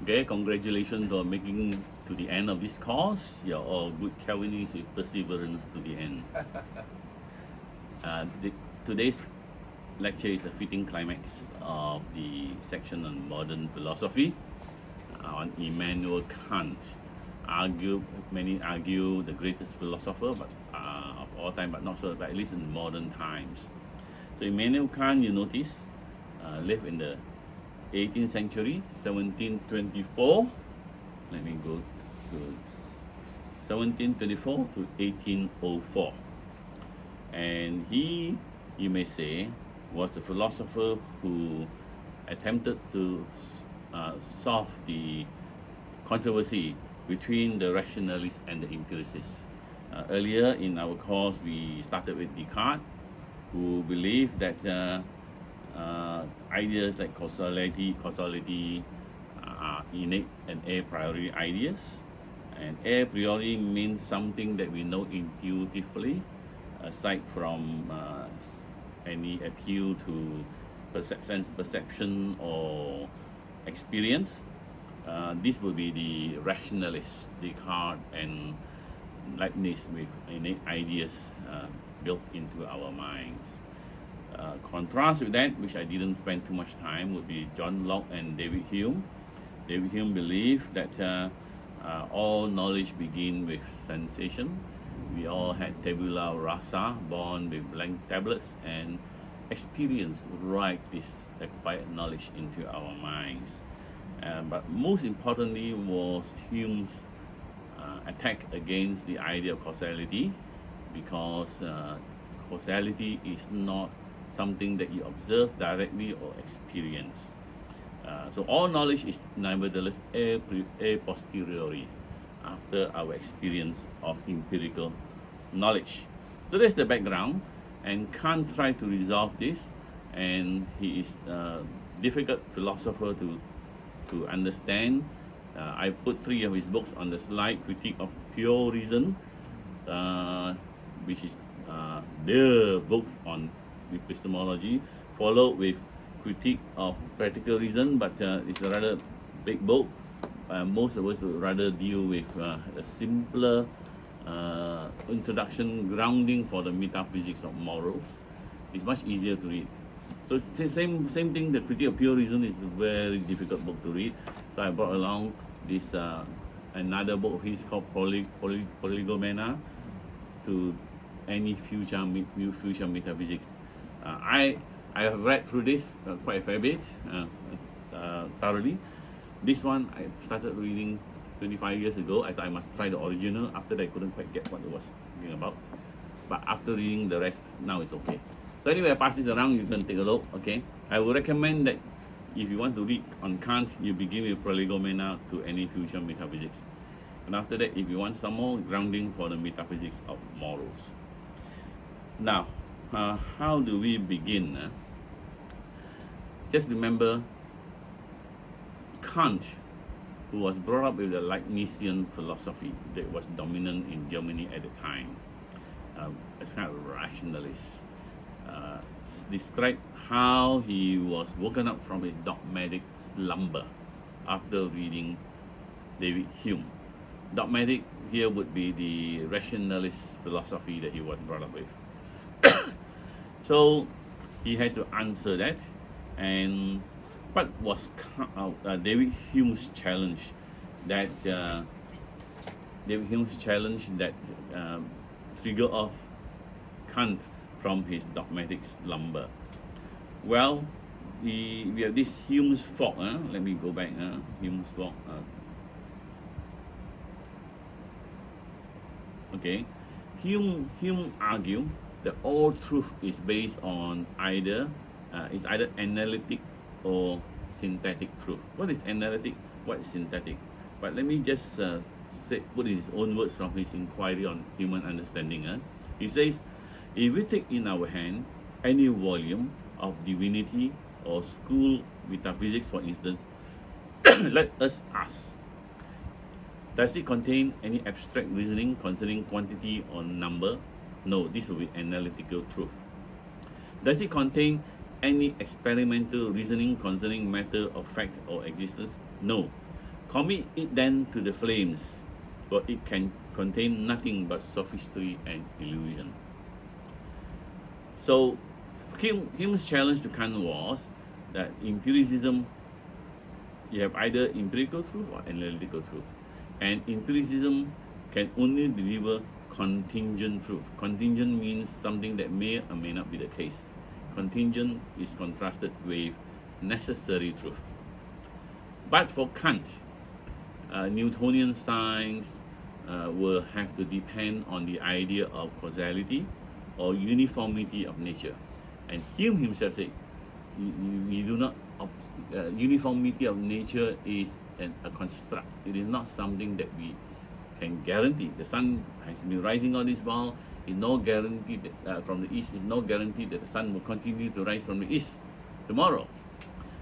Okay, congratulations on making to the end of this course. You're all good Calvinists with perseverance to the end. Today's lecture is a fitting climax of the section on modern philosophy on Immanuel Kant. Many argue the greatest philosopher of all time, but not sure, but at least in modern times. So Immanuel Kant, you notice, lived in the 18th century, 1724. Let me go to 1724 to 1804. And he, you may say, was the philosopher who attempted to solve the controversy between the rationalists and the empiricists. Earlier in our course, we started with Descartes, who believed that ideas like causality are innate and a priori ideas. And a priori means something that we know intuitively, aside from any appeal to sense perception or experience. This would be the rationalists, Descartes and Leibniz, with innate ideas built into our minds. Contrast with that, which I didn't spend too much time, would be John Locke and David Hume. David Hume believed that all knowledge begins with sensation. We all had tabula rasa, born with blank tablets, and experience write this acquired knowledge into our minds. But most importantly was Hume's attack against the idea of causality, because causality is not something that you observe directly or experience. So all knowledge is nevertheless a posteriori, after our experience of empirical knowledge. So that's the background, and Kant tried to resolve this, and he is a difficult philosopher to understand. I put 3 of his books on the slide: Critique of Pure Reason, which is the book on epistemology, followed with Critique of Practical Reason, but it's a rather big book. Most of us would rather deal with a simpler introduction, grounding for the metaphysics of morals. It's much easier to read. So same thing. The Critique of Pure Reason is a very difficult book to read. So I brought along this another book of his called Prolegomena to any future metaphysics. I have read through this quite a fair bit, thoroughly. This one I started reading 25 years ago. I thought I must try the original. After that, I couldn't quite get what it was talking about. But after reading the rest, now it's okay. So anyway, I pass this around. You can take a look. Okay, I would recommend that if you want to read on Kant, you begin with Prolegomena to any future metaphysics, and after that, if you want some more grounding for the metaphysics of morals. Now, how do we begin? Just remember Kant, who was brought up with the Leibnizian philosophy that was dominant in Germany at the time, as kind of rationalist. Described how he was woken up from his dogmatic slumber after reading David Hume. Dogmatic here would be the rationalist philosophy that he was brought up with. So he has to answer that. And what was David Hume's challenge that triggered off Kant from his dogmatic slumber? Well, we have this Hume's fog. Let me go back. Hume's fog. Okay, Hume argued that all truth is based on either analytic or synthetic truth. What is analytic? What is synthetic? But let me just put in his own words from his inquiry on human understanding. He says, if we take in our hand any volume of divinity or school metaphysics, for instance, let us ask, does it contain any abstract reasoning concerning quantity or number? No, this will be analytical truth. Does it contain any experimental reasoning concerning matter or fact or existence? No, Commit it then to the flames, for it can contain nothing but sophistry and illusion. So Hume's challenge to Kant was that empiricism, you have either empirical truth or analytical truth. And empiricism can only deliver contingent truth. Contingent means something that may or may not be the case. Contingent is contrasted with necessary truth. But for Kant, Newtonian science will have to depend on the idea of causality or uniformity of nature. And Hume himself said, we do not, uniformity of nature is a construct. It is not something that we can guarantee. The sun has been rising all this while. Is no guarantee that from the east. Is no guarantee that the sun will continue to rise from the east tomorrow.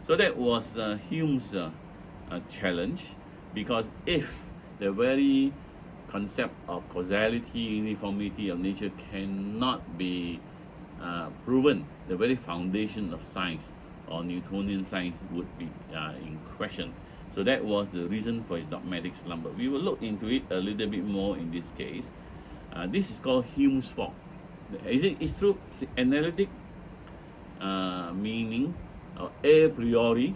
So that was Hume's challenge, because if the very concept of causality, uniformity of nature cannot be proven, the very foundation of science or Newtonian science would be in question. So that was the reason for his dogmatic slumber. We will look into it a little bit more in this case. This is called Hume's fog. It's true analytic meaning a priori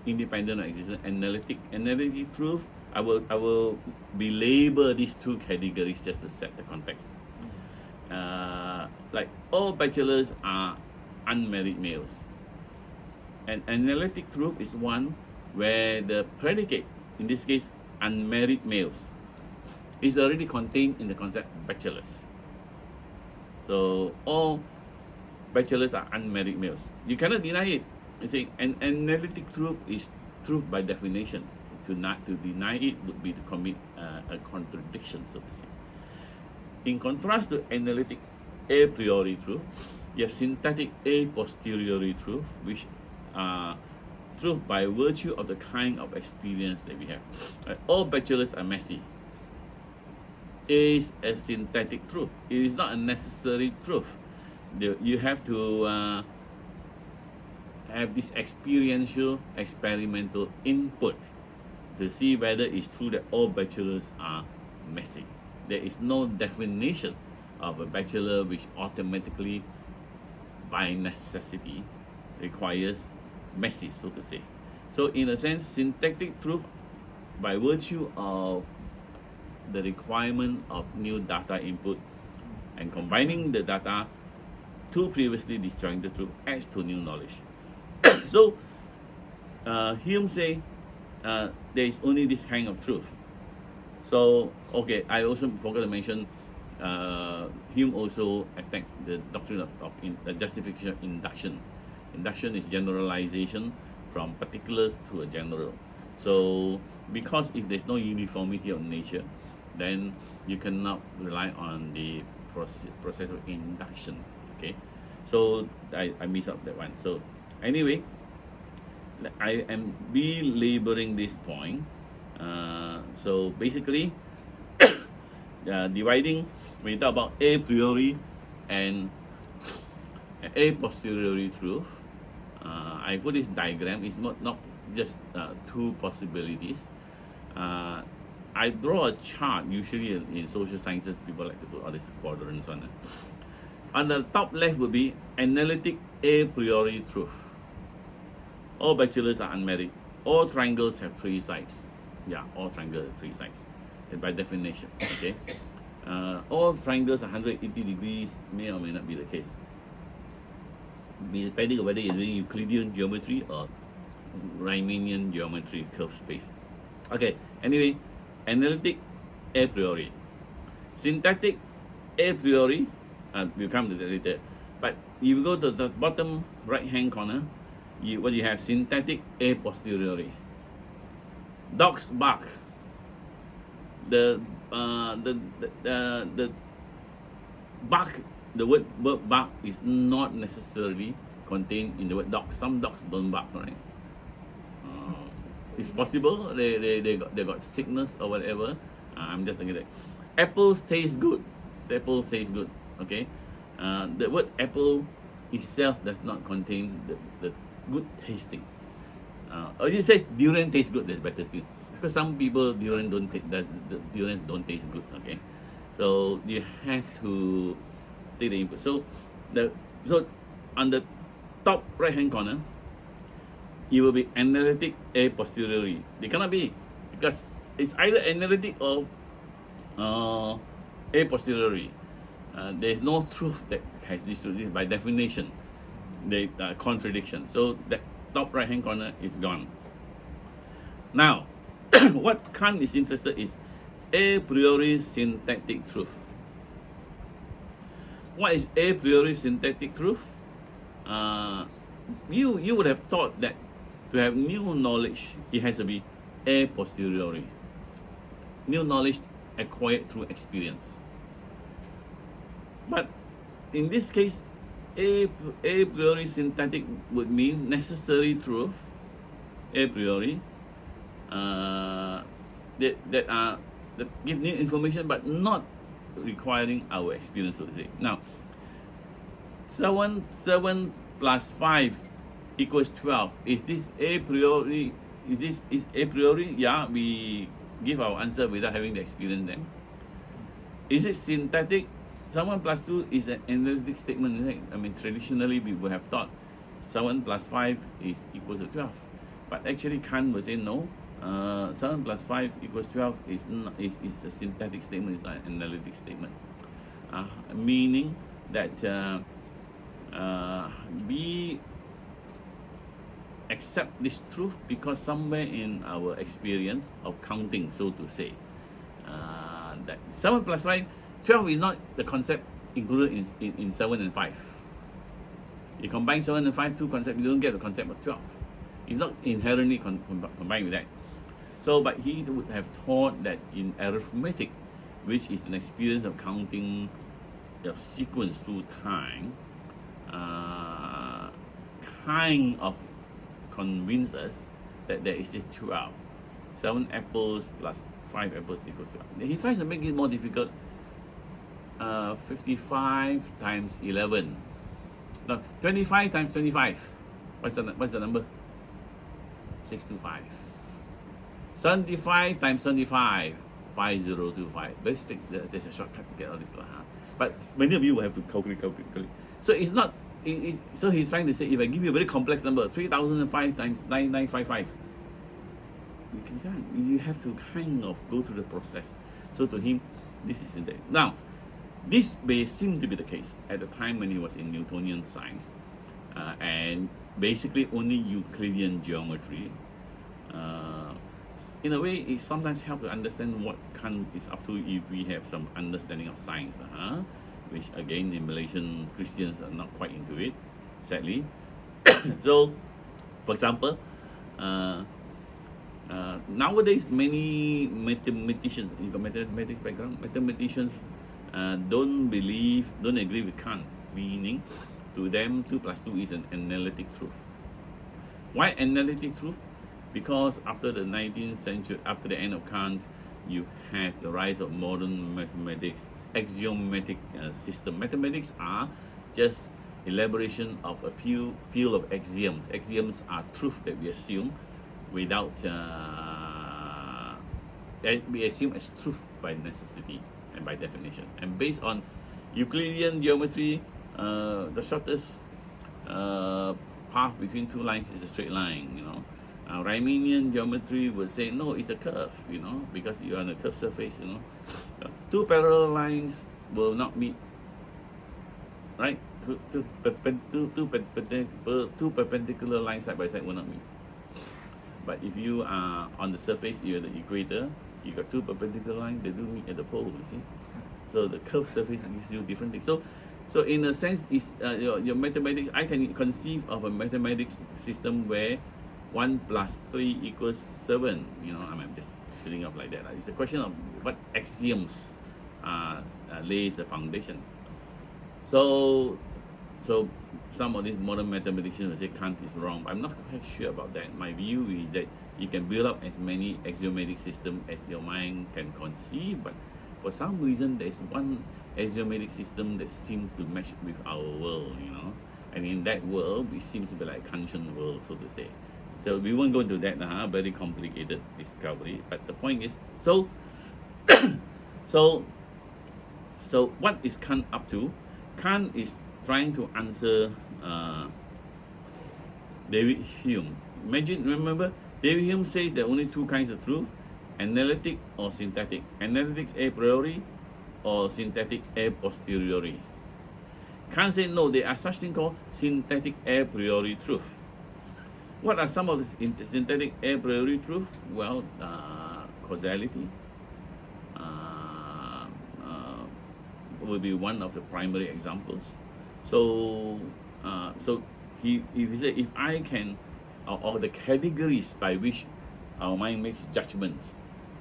independent of existence. Analytic truth. I will belabor these two categories just to set the context. Like all bachelors are unmarried males. And analytic truth is one where the predicate, in this case unmarried males, is already contained in the concept bachelors. So all bachelors are unmarried males. You cannot deny it. You see, an analytic truth is truth by definition. To deny it would be to commit a contradiction, so to say. In contrast to analytic a priori truth, you have synthetic a posteriori truth, which are truth by virtue of the kind of experience that we have. All bachelors are messy is a synthetic truth. It is not a necessary truth. You have to have this experiential, experimental input to see whether it's true that all bachelors are messy. There is no definition of a bachelor which automatically, by necessity, requires messy, so to say. So in a sense, syntactic truth, by virtue of the requirement of new data input and combining the data to previously disjointed truth, adds to new knowledge. So Hume say there is only this kind of truth. So okay, I also forgot to mention Hume also attacked the doctrine of the justification of induction. Induction is generalization from particulars to a general. So because if there's no uniformity of nature, then you cannot rely on the process of induction. Okay, so I missed out that one. So anyway, I am belaboring this point. So basically, dividing, when you talk about a priori and a posteriori truth, I put this diagram. It's not just two possibilities. I draw a chart. Usually in social sciences, people like to do all these quadrants on it. On the top left would be analytic a priori truth. All bachelors are unmarried. All triangles have three sides. Yeah, all triangles have three sides, by definition. Okay. All triangles are 180 degrees, may or may not be the case, depending on whether you're doing Euclidean geometry or Riemannian geometry, curved space. Okay, anyway, analytic a priori. Syntactic a priori, we'll come to that later. But if you go to the bottom right-hand corner, what you have, syntactic a posteriori. Dogs bark. The bark, the word bark is not necessarily contained in the word dog. Some dogs don't bark, right? It's possible they got sickness or whatever. I'm just thinking that apples taste good. Apple tastes good. Okay, the word apple itself does not contain the good tasting. Or you say durian tastes good, that's better still. Because some people durian the durians don't taste good. Okay, so you have to take the input. So so on the top right hand corner, it will be analytic a posteriori. They cannot be, because it's either analytic or a posteriori. There is no truth that has this truth. By definition, they are contradiction. So that top right hand corner is gone. Now, what Kant is interested is a priori syntactic truth. What is a priori syntactic truth? You would have thought that to have new knowledge, it has to be a posteriori. New knowledge acquired through experience. But in this case, a priori syntactic would mean necessary truth, a priori, that give new information but not requiring our experience, so to say. Now, 7 plus 5 equals 12. Is this a priori? Is a priori? Yeah, we give our answer without having the experience then. Is it syntactic? 7 plus 2 is an analytic statement, right? I mean, traditionally we would have thought 7 plus 5 is equals to 12. But actually Kant will say no. 7 plus 5 equals 12 is a syntactic statement, it's not an analytic statement. Meaning that we accept this truth because somewhere in our experience of counting, so to say, that 7 plus 5, 12 is not the concept included in 7 and 5. You combine 7 and 5, two concepts, you don't get the concept of 12. It's not inherently combined with that. So, but he would have thought that in arithmetic, which is an experience of counting the sequence through time, kind of convince us that there is a 12. 7 apples plus 5 apples equals 12. He tries to make it more difficult. 55 times 11. No, 25 times 25. What's the number? 625. 75 times 75. 5025. Very strict. There's a shortcut to get all this. But many of you will have to calculate. So it's not. So he's trying to say, if I give you a very complex number, 3005 times 9955, you can't. You have to kind of go through the process. So to him, this is synthetic. Now, this may seem to be the case at the time when he was in Newtonian science, and basically only Euclidean geometry. In a way, it sometimes helps to understand what Kant is up to if we have some understanding of science, which again in Malaysian Christians are not quite into it, sadly. So, for example, nowadays many mathematicians, in the mathematics background, mathematicians don't agree with Kant, meaning to them 2 plus 2 is an analytic truth. Why analytic truth? Because after the 19th century, after the end of Kant, you had the rise of modern mathematics, axiomatic system. Mathematics are just elaboration of a few field of axioms. Axioms are truth that we assume without we assume as truth by necessity and by definition. And based on Euclidean geometry, the shortest path between two lines is a straight line. Riemannian geometry would say no, it's a curve. Because you are on a curved surface. Two parallel lines will not meet. Right? Two perpendicular lines side by side will not meet. But if you are on the surface, you're the equator, you got two perpendicular lines, they do meet at the pole, you see. So the curved surface gives you different things. So in a sense, it's your mathematics. I can conceive of a mathematics system where 1 plus 3 equals 7. I'm just sitting up like that. It's a question of what axioms lays the foundation. So some of these modern mathematicians will say Kant is wrong. I'm not quite sure about that. My view is that you can build up as many axiomatic systems as your mind can conceive, but for some reason there's one axiomatic system that seems to match with our world, and in that world it seems to be like Kantian world, so to say. So we won't go into that, very complicated discovery. But the point is, so what is Kant up to? Kant is trying to answer David Hume. Remember, David Hume says there are only two kinds of truth: analytic or synthetic. Analytics a priori or synthetic a posteriori. Kant said no, there are such thing called synthetic a priori truth. What are some of the synthetic a priori truth? Well, causality will be one of the primary examples. So he said, if I can, or the categories by which our mind makes judgments,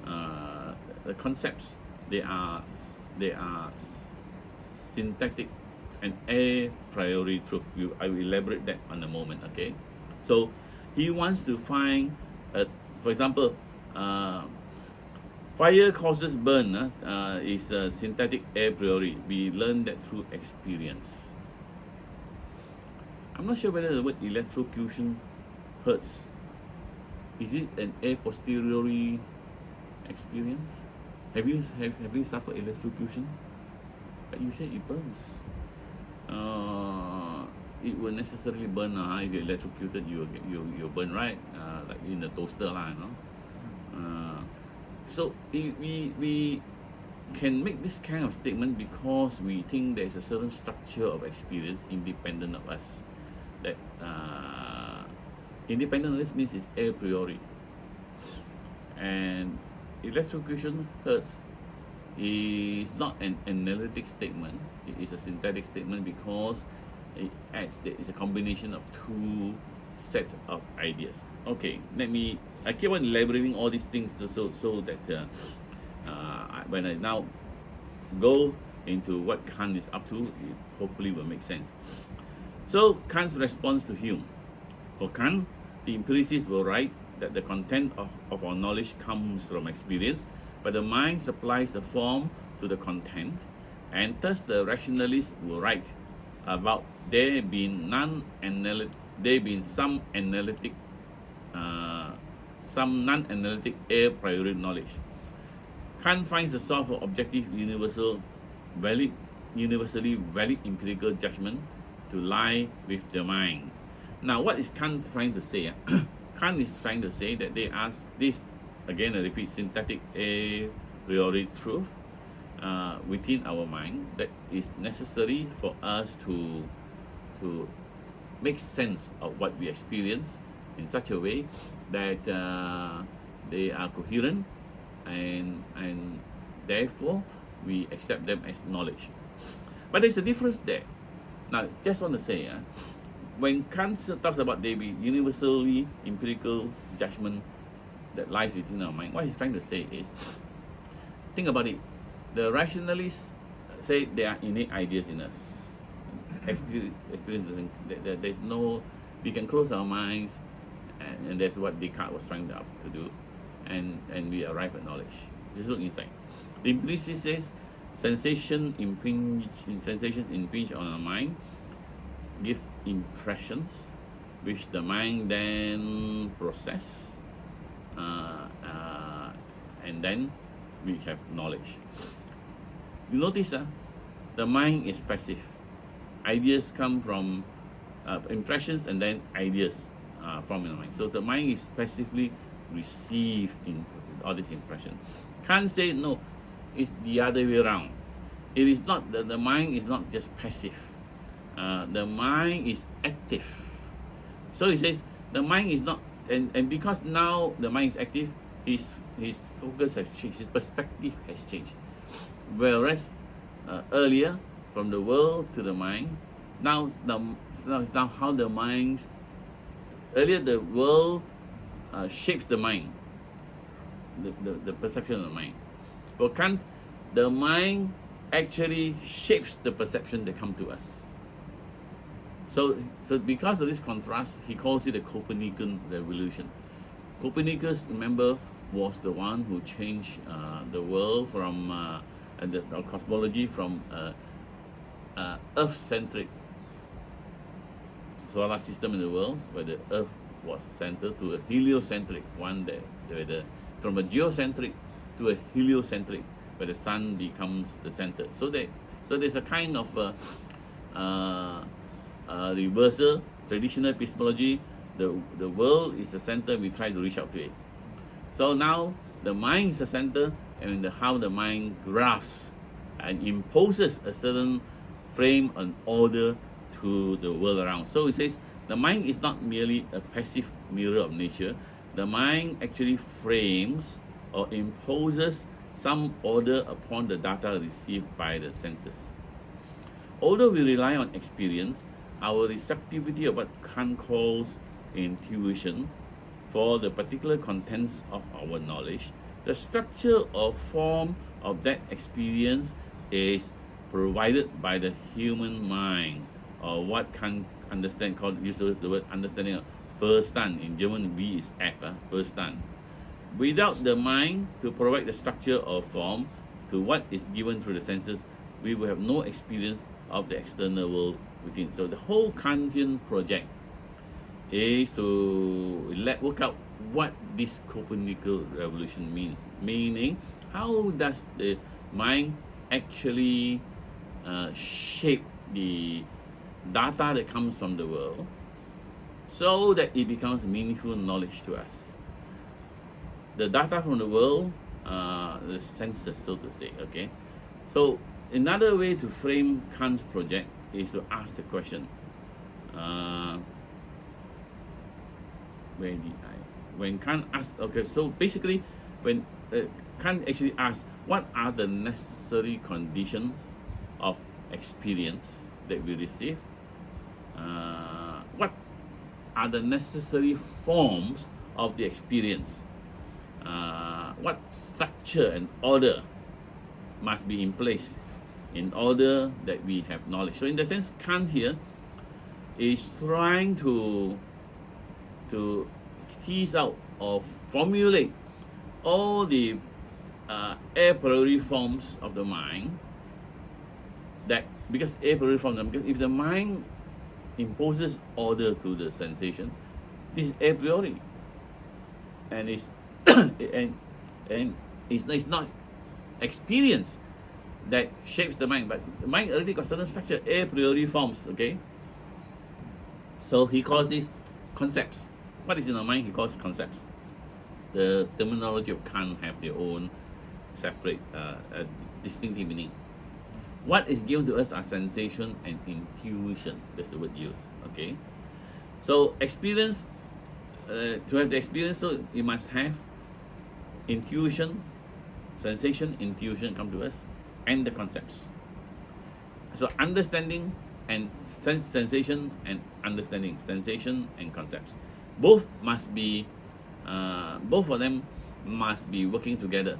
the concepts, they are synthetic and a priori truth. I will elaborate that in a moment. Okay, so he wants to find, for example, fire causes burn is synthetic a priori. We learn that through experience. I'm not sure whether the word electrocution hurts. Is it an a posteriori experience? Have you suffered electrocution? But you say it burns. It will necessarily burn. If you're electrocuted, you'll burn, right? Like in the toaster, So we can make this kind of statement because we think there is a certain structure of experience independent of us. That independent of this means it's a priori. And electrocution hurts is not an analytic statement. It is a synthetic statement because it's a combination of two sets of ideas. Okay, I keep on elaborating all these things so that when I now go into what Kant is up to, it hopefully will make sense. So Kant's response to Hume. For Kant, the empiricists were right that the content of our knowledge comes from experience, but the mind supplies the form to the content, and thus the rationalists were right about there being some non-analytic a priori knowledge. Kant finds the source of objective universally valid empirical judgment to lie with the mind. Now, what is Kant trying to say? Kant is trying to say that there are this, again I repeat, synthetic a priori truth within our mind that is necessary for us to make sense of what we experience in such a way that they are coherent and therefore we accept them as knowledge. But there's a difference there. Now, just want to say, when Kant talks about there be universally empirical judgment that lies within our mind, what he's trying to say is, think about it. The rationalists say there are innate ideas in us. Experience doesn't, there's no, we can close our minds, and that's what Descartes was trying to do, and we arrive at knowledge. Just look inside. The empiricist says sensations impinge on our mind, gives impressions, which the mind then process, and then we have knowledge. You notice the mind is passive. Ideas come from impressions, and then ideas from the mind. So the mind is passively received in all this impression. Kant say no, it's the other way around. It is not the mind is not just passive. The mind is active. So he says the mind is not, and because now the mind is active, his focus has changed, his perspective has changed. Whereas earlier, from the world to the mind, now how the minds, earlier the world shapes the mind, the perception of the mind. For Kant, the mind actually shapes the perception that come to us. So because of this contrast, he calls it a Copernican revolution. Copernicus, remember, was the one who changed the world from the cosmology from Earth-centric solar system in the world, where the Earth was center to a heliocentric one, from a geocentric to a heliocentric, where the sun becomes the center. So there's a kind of reversal. Traditional epistemology, the world is the center, we try to reach out to it. So now the mind is the center, and how the mind grasps and imposes a certain frame and order to the world around. So it says the mind is not merely a passive mirror of nature. The mind actually frames or imposes some order upon the data received by the senses. Although we rely on experience, our receptivity of what Kant calls intuition for the particular contents of our knowledge, the structure or form of that experience is provided by the human mind, or what Kant uses the word understanding of Verstand. In German, V is F, Verstand. Without the mind to provide the structure or form to what is given through the senses, we will have no experience of the external world within. So the whole Kantian project is to work out what this Copernican revolution means. Meaning, how does the mind actually shape the data that comes from the world so that it becomes meaningful knowledge to us. The data from the world, the senses, so to say, okay? So another way to frame Kant's project is to ask the question, when Kant asks, okay, so basically when Kant actually asks, what are the necessary conditions of experience that we receive? What are the necessary forms of the experience? What structure and order must be in place in order that we have knowledge? So in that sense, Kant here is trying to tease out or formulate all the a priori forms of the mind, that because a priori forms, because if the mind imposes order to the sensation, this is a priori, and it's and it's not experience that shapes the mind, but the mind already got certain structure, a priori forms, okay? So he calls these concepts. What is in our mind, he calls concepts. The terminology of Kant have their own separate, distinctive meaning. What is given to us are sensation and intuition. That's the word used, okay? So experience, to have the experience, so you must have intuition, sensation, intuition come to us, and the concepts. So understanding and sensation and understanding, sensation and concepts. Both must be, both of them must be working together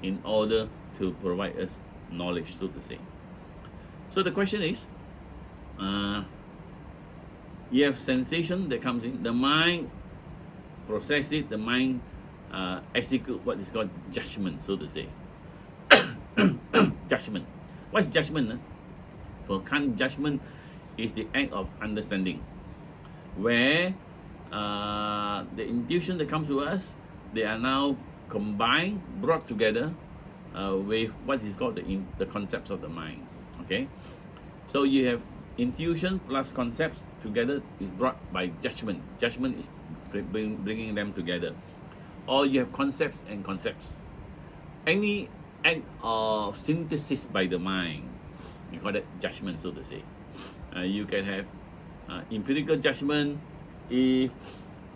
in order to provide us knowledge, so to say. So the question is, you have sensation that comes in, the mind process it, the mind execute what is called judgment, so to say. Judgment. What's judgment? For Kant, judgment is the act of understanding, where the intuition that comes to us, they are now combined, brought together with what is called the concepts of the mind. Okay, so you have intuition plus concepts together is brought by judgment. Judgment is bringing them together. Or you have concepts and concepts. Any act of synthesis by the mind, you call that judgment, so to say. You can have empirical judgment if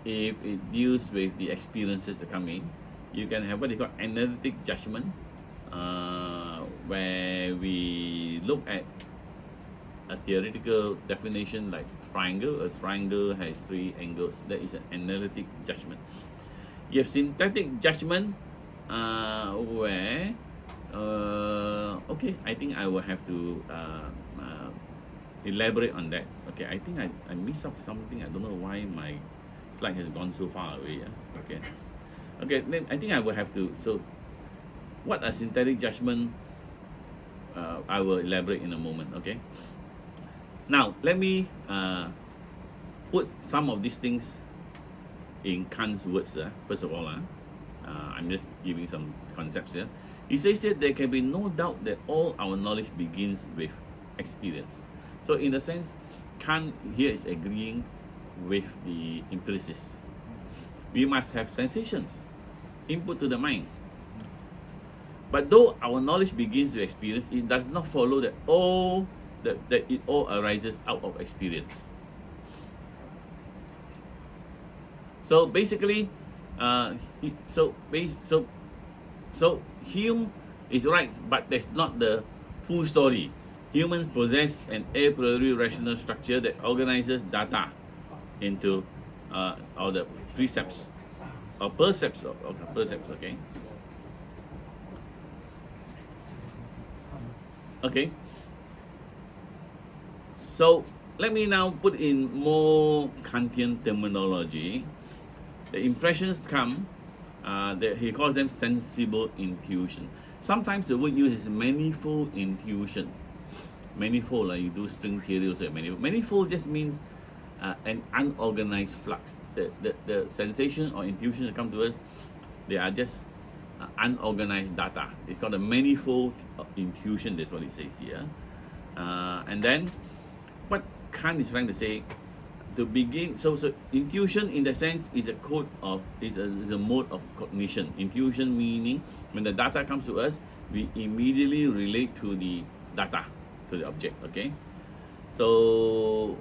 it deals with the experiences that come in. You can have what they call analytic judgment, where we look at a theoretical definition like triangle. A triangle has 3 angles. That is an analytic judgment. You have synthetic judgment, where okay, I think I will have to elaborate on that. Okay, I think I missed out something. I don't know why my slide has gone so far away. Okay, then I think I will have to. So, what a synthetic judgment? I will elaborate in a moment. Okay. Now let me put some of these things in Kant's words, first of all, I'm just giving some concepts here. He says that there can be no doubt that all our knowledge begins with experience. So in a sense, Kant here is agreeing with the empiricists. We must have sensations, input to the mind. But though our knowledge begins with experience, it does not follow that it all arises out of experience. So basically, Hume is right, but that's not the full story. Humans possess an a priori rational structure that organizes data into or the precepts or percepts, okay? Okay. So let me now put in more Kantian terminology. The impressions come, he calls them sensible intuition. Sometimes the word used is manifold intuition. Manifold, like you do string theory also. Manifold just means an unorganized flux. The sensation or intuition that come to us, they are just unorganized data. It's called a manifold intuition. That's what it says here. And then, what Kant is trying to say, to begin, so intuition in the sense is a mode of cognition. Intuition meaning when the data comes to us, we immediately relate to the data, to the object. Okay, so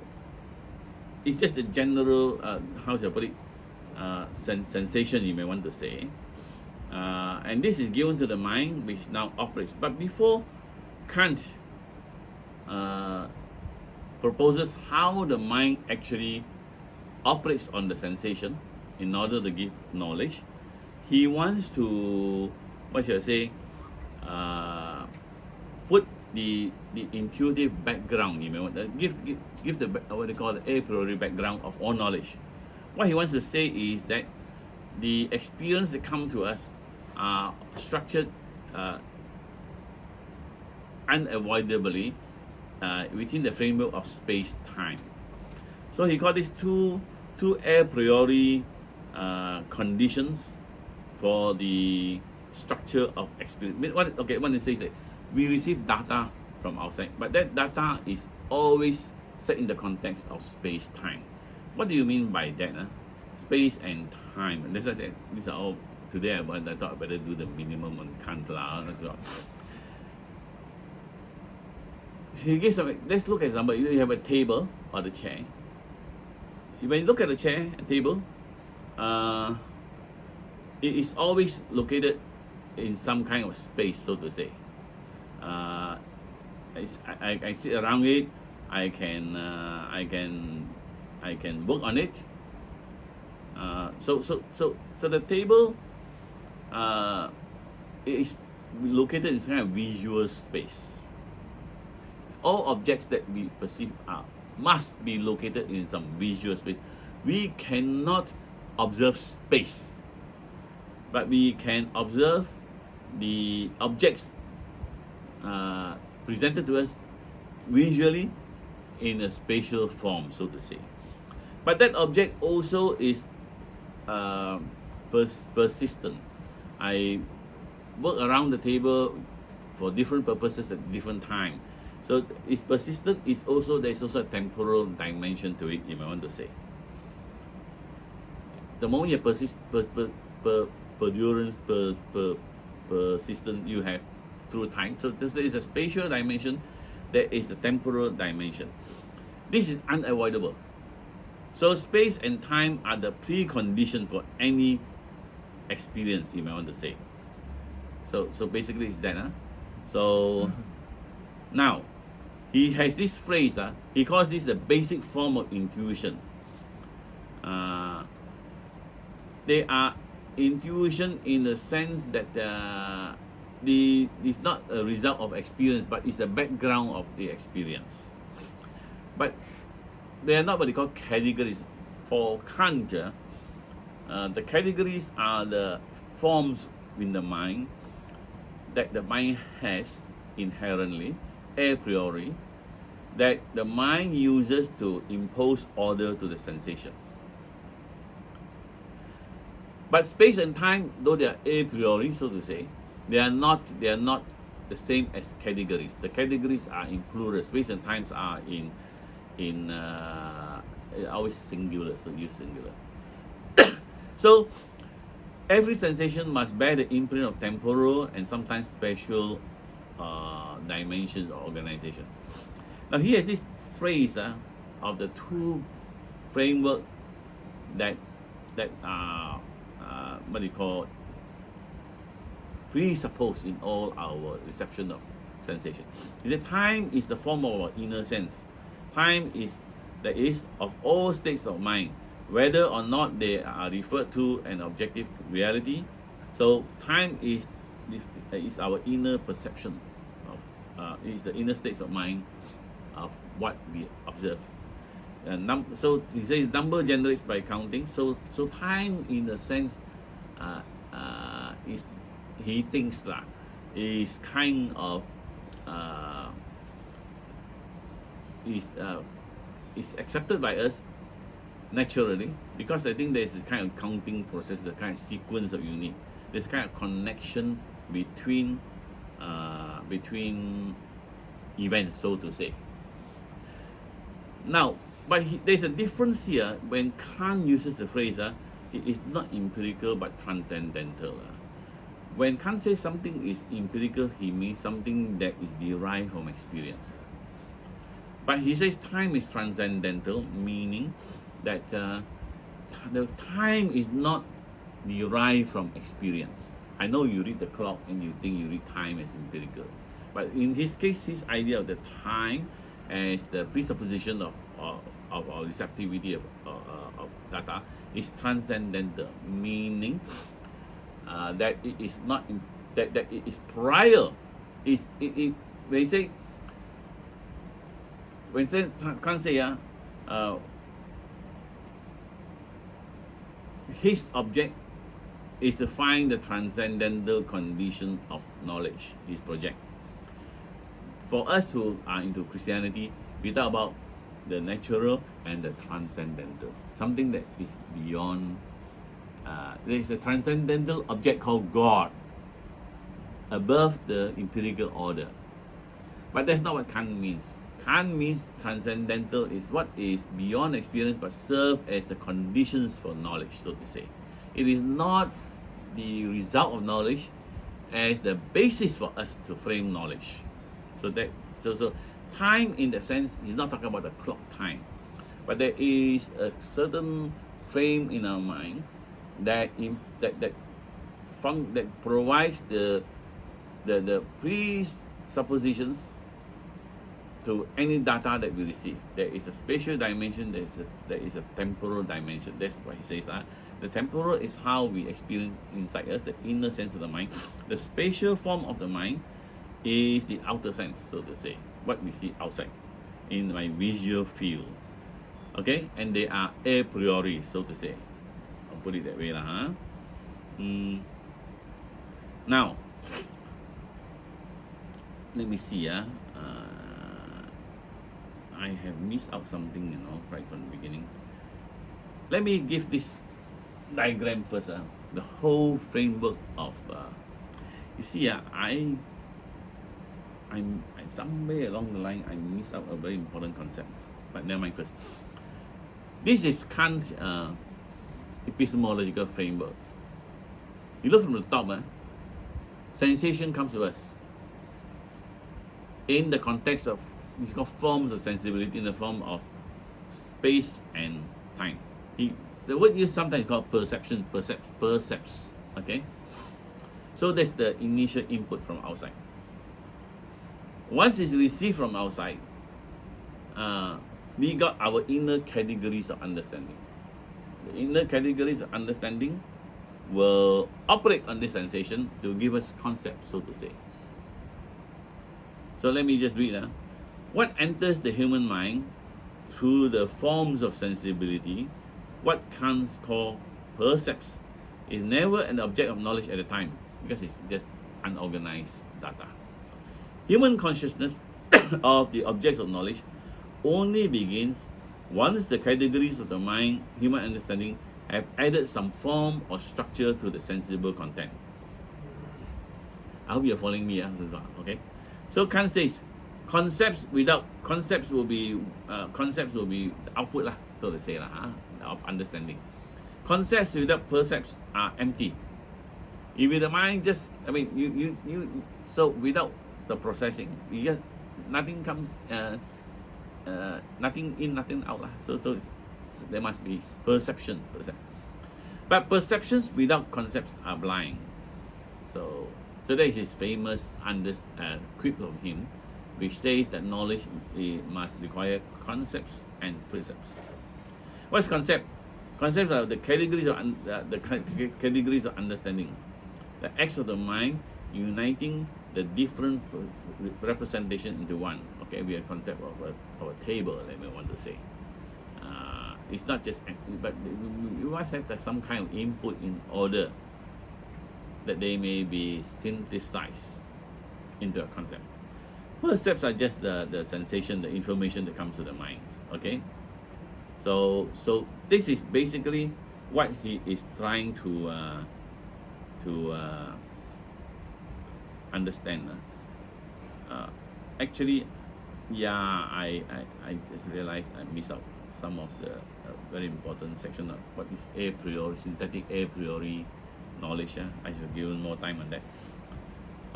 it's just a general how should I put it, sensation, you may want to say, and this is given to the mind, which now operates. But before Kant proposes how the mind actually operates on the sensation in order to give knowledge, he wants to, what should I say, put the intuitive background, you may want to give the what they call the a priori background of all knowledge. What he wants to say is that the experience that come to us are structured unavoidably within the framework of space-time. So he called these two a priori conditions for the structure of experience. What it says that we receive data from outside, but that data is always set in the context of space-time. What do you mean by that? Space and time. And that's why I said these are all today. I thought I better do the minimum on Kant lah. He gives some. Let's look at example. You have a table or the chair. When you look at the chair and table, it is always located in some kind of space, so to say. I sit around it. I can work on it. So the table is located in some kind of visual space. All objects that we perceive must be located in some visual space. We cannot observe space, but we can observe the objects presented to us visually in a spatial form, so to say. But that object also is persistent. I work around the table for different purposes at different time. So it's persistent. There's also a temporal dimension to it, you may want to say. The moment you persistent, you have through time. So there is a spatial dimension, there is a temporal dimension. This is unavoidable. So space and time are the precondition for any experience, you may want to say. So basically it's that. So now he has this phrase, he calls this the basic form of intuition. They are intuition in the sense that it's not a result of experience, but it's the background of the experience. But they are not what they call categories. For Kant, the categories are the forms in the mind that the mind has inherently, a priori, that the mind uses to impose order to the sensation. But space and time, though they are a priori, so to say, they are not the same as categories. The categories are in plural. Space and times are in always singular, so use singular. So every sensation must bear the imprint of temporal and sometimes spatial dimensions or organization. Now here is this phrase of the two framework that are what do you call presupposed in all our reception of sensation. He said time is the form of our inner sense. Time is that is of all states of mind, whether or not they are referred to an objective reality. So time is our inner perception of is the inner states of mind of what we observe. So he says number generates by counting. So time in a sense is, he thinks that is kind of is accepted by us naturally, because I think there's a kind of counting process, the kind of sequence of unit. There's kind of connection between events, so to say. Now, but there's a difference here when Kant uses the phrase, it is not empirical but transcendental. When Kant says something is empirical, he means something that is derived from experience. But he says time is transcendental, meaning that the time is not derived from experience. I know you read the clock and you think you read time as empirical, but in his case, his idea of the time as the presupposition of our receptivity of data is transcendental, meaning that it is not that it is prior. When Kant say his object is to find the transcendental condition of knowledge, his project. For us who are into Christianity, we talk about the natural and the transcendental, something that is beyond. There is a transcendental object called God above the empirical order. But that's not what Kant means. Kant means transcendental is what is beyond experience but serve as the conditions for knowledge, so to say. It is not the result of knowledge as the basis for us to frame knowledge. So time in that sense, he's not talking about the clock time, but there is a certain frame in our mind that provides the presuppositions to any data that we receive. There is a spatial dimension, there is a temporal dimension. That's what he says. The temporal is how we experience inside us, the inner sense of the mind. The spatial form of the mind is the outer sense, so to say, what we see outside in my visual field. Okay, and they are a priori, so to say. I'll put it that way, Now, let me see. I have missed out something, right from the beginning. Let me give this diagram first. The whole framework of, you see, I'm somewhere along the line I missed out a very important concept. But never mind first. This is Kant's epistemological framework. You look from the top, sensation comes to us in the context of, it's called forms of sensibility, in the form of space and time. The word used sometimes called perception, percepts. Okay, so that's the initial input from outside. Once it's received from outside, we got our inner categories of understanding. The inner categories of understanding will operate on this sensation to give us concepts, so to say. So let me just read. What enters the human mind through the forms of sensibility, what Kant calls percepts, is never an object of knowledge at a time, because it's just unorganized data. Human consciousness of the objects of knowledge only begins once the categories of the mind, human understanding, have added some form or structure to the sensible content. I hope you're following me, okay? So Kant says, concepts will be the output lah, so to say of understanding. Concepts without percepts are empty. If the mind just, so without the processing, you just nothing comes, nothing in, nothing out lah. So there must be perception. But perceptions without concepts are blind. So that is his famous quip of him, which says that knowledge must require concepts and precepts. What's concept? Concepts are the categories of categories of understanding, the acts of the mind uniting the different representation into one. Okay, we have concept of a table. Let me want to say, it's not just, but you must have some kind of input in order that they may be synthesized into a concept. Percepts are just the sensation, the information that comes to the minds. Okay, so this is basically what he is trying to understand. Actually, I just realized I missed out some of the very important section of what is a priori, synthetic a priori knowledge. I should have given more time on that.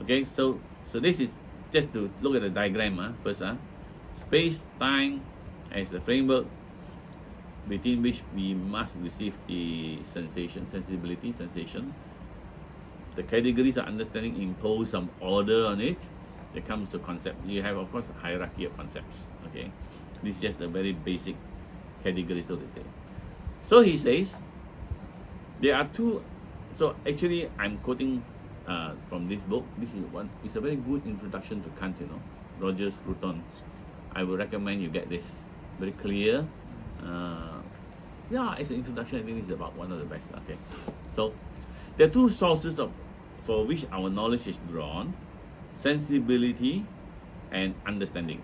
Okay, so this is just to look at the diagram first. Space, time as the framework within which we must receive the sensibility. The categories of understanding impose some order on it. It comes to concept. You have, of course, a hierarchy of concepts. Okay, this is just a very basic category, so to say. So he says there are two. So actually, I'm quoting from this book. This is one. It's a very good introduction to Kant. Roger Scruton. I would recommend you get this. Very clear. As an introduction, I think this is about one of the best. Okay, so there are two sources for which our knowledge is drawn: sensibility and understanding.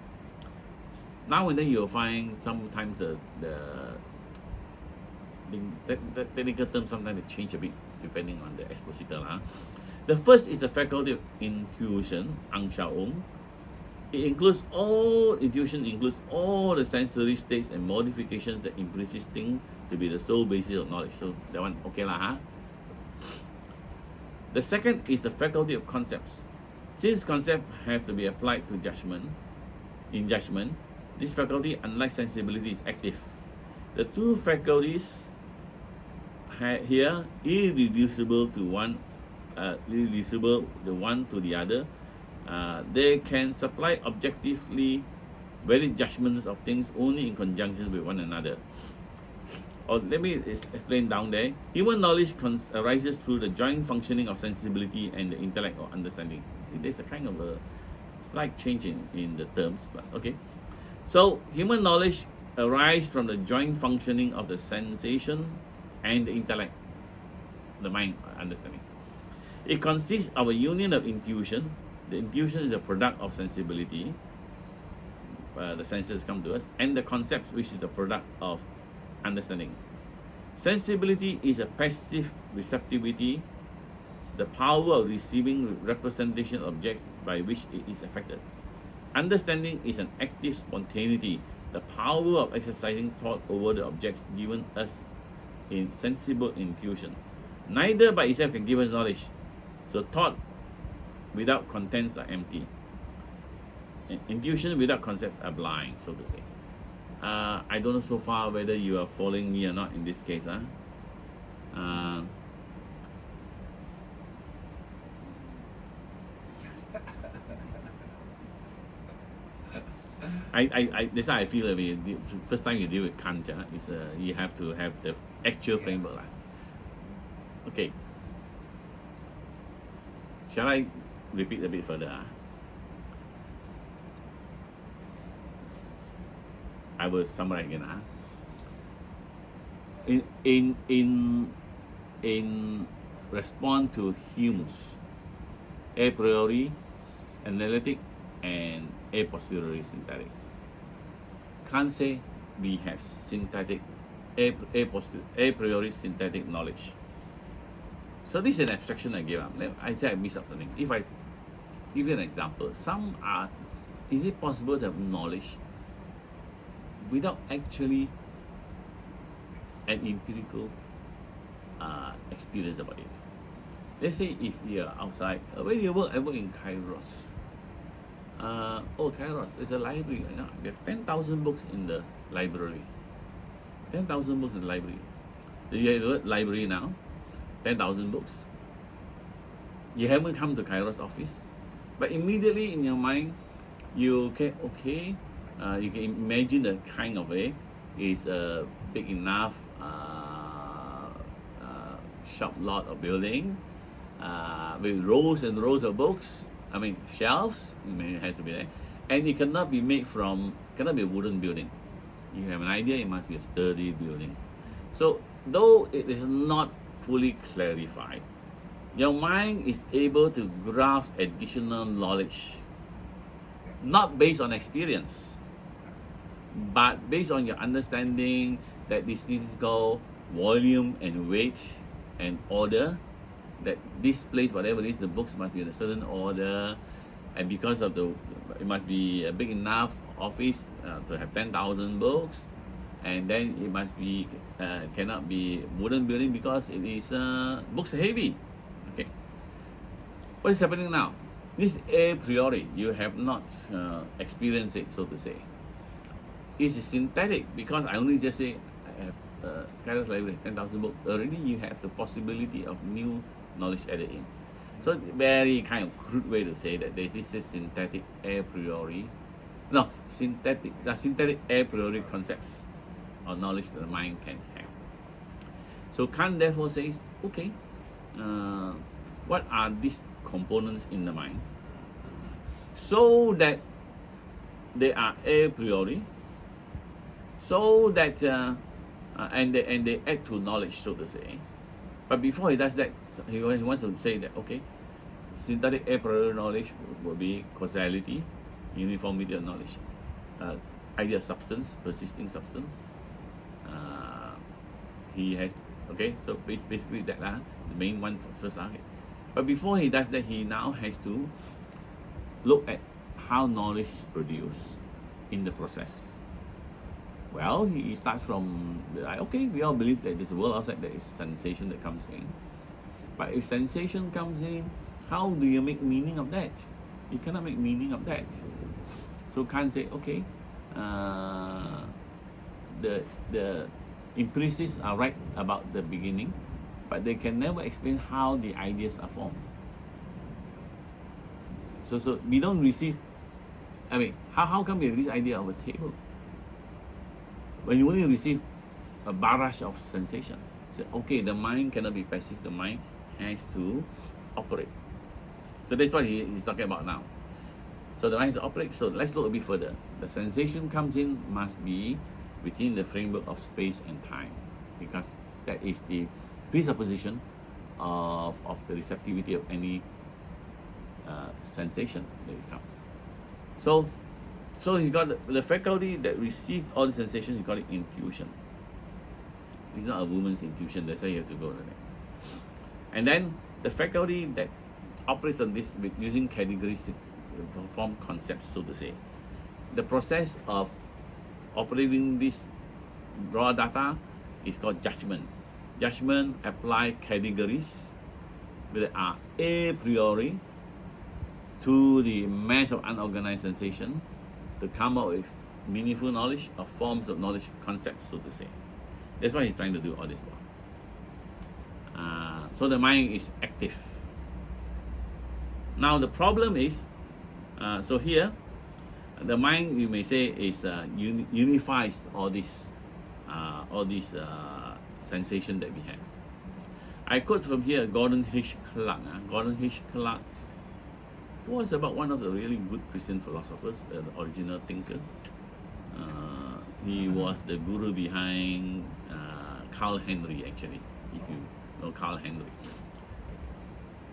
Now and then you'll find sometimes the technical terms sometimes they change a bit depending on the expositor. The first is the faculty of intuition, Ang Xiaong. Intuition includes all the sensory states and modifications that implicit thing to be the sole basis of knowledge. So that one okay lah. The second is the faculty of concepts. Since concepts have to be applied to judgment, this faculty, unlike sensibility, is active. The two faculties here irreducible to one, the one to the other. They can supply objectively valid judgments of things only in conjunction with one another. Or let me explain down there. Human knowledge arises through the joint functioning of sensibility and the intellect or understanding. See, there's a kind of a slight change in the terms, but okay. So human knowledge arises from the joint functioning of the sensation and the intellect, the mind, understanding. It consists of a union of intuition. The intuition is a product of sensibility. The senses come to us, and the concepts, which is the product of understanding. Sensibility is a passive receptivity, the power of receiving representation of objects by which it is affected. Understanding is an active spontaneity, the power of exercising thought over the objects given us in sensible intuition. Neither by itself can give us knowledge. So thought without contents are empty. Intuition without concepts are blind, so to say. I don't know so far whether you are following me or not in this case. That's why I feel the first time you deal with Kant, is you have to have the actual framework. Okay. Shall I repeat a bit further? I will summarize again. In response to Hume's a priori, analytic, and a posteriori synthetics, Kant say we have synthetic a priori synthetic knowledge. So this is an abstraction I gave up. I think I missed out something. If I give you an example, is it possible to have knowledge without actually an empirical experience about it? Let's say if you're outside, where do you work? I work in Kairos. Kairos, it's a library. We have 10,000 books in the library. 10,000 books in the library. You have the word library now, 10,000 books. You haven't come to Kairos office, but immediately in your mind, you can you can imagine the kind of way is a big enough shop lot or building with rows and rows of books. I mean shelves. It has to be there, and it cannot be be a wooden building. You have an idea, it must be a sturdy building. So though it is not fully clarified, your mind is able to grasp additional knowledge, not based on experience, but based on your understanding that this is called volume and weight and order, that this place, whatever it is, the books must be in a certain order, and because of it must be a big enough office to have 10,000 books, and then it must be cannot be wooden building because it is books are heavy. Okay, what is happening now? This a priori, you have not experienced it, so to say. It's synthetic because I only just say I have Kairos library 10,000 books. Already you have the possibility of new knowledge added in. So very kind of crude way to say that this is synthetic a priori. No, synthetic a priori concepts or knowledge that the mind can have. So Kant therefore says, okay, what are these components in the mind so that they are a priori, so that and they add to knowledge, so to say. But before he does that, he wants to say that, okay, synthetic a priori knowledge will be causality, uniformity of knowledge, idea of substance, persisting substance. He has, okay, so basically that the main one for first argument. But before he does that, he now has to look at how knowledge is produced in the process. Well, he starts from, okay, we all believe that there's a world outside, there is sensation that comes in. But if sensation comes in, how do you make meaning of that? You cannot make meaning of that. So Kant say, okay, the empiricists are right about the beginning, but they can never explain how the ideas are formed. So we don't receive, I mean, how come we have this idea of a table when you only receive a barrage of sensation? So okay, the mind cannot be passive, the mind has to operate. So that's what he's talking about now. So the mind has to operate. So let's look a bit further. The sensation comes in must be within the framework of space and time, because that is the presupposition of the receptivity of any sensation that it comes. So he got the faculty that received all the sensations, he called it intuition. It's not a woman's intuition, that's why you have to go to that. And then the faculty that operates on this with using categories to form concepts, so to say. The process of operating this raw data is called judgment. Judgment apply categories that are a priori to the mass of unorganized sensation to come up with meaningful knowledge or forms of knowledge, concepts, so to say. That's why he's trying to do all this work. So the mind is active. Now the problem is, so here, the mind, you may say, is unifies all these sensation that we have. I quote from here Gordon H. Clark. Gordon H. Clark was about one of the really good Christian philosophers, the original thinker. He was the guru behind Carl Henry, actually, if you know Carl Henry.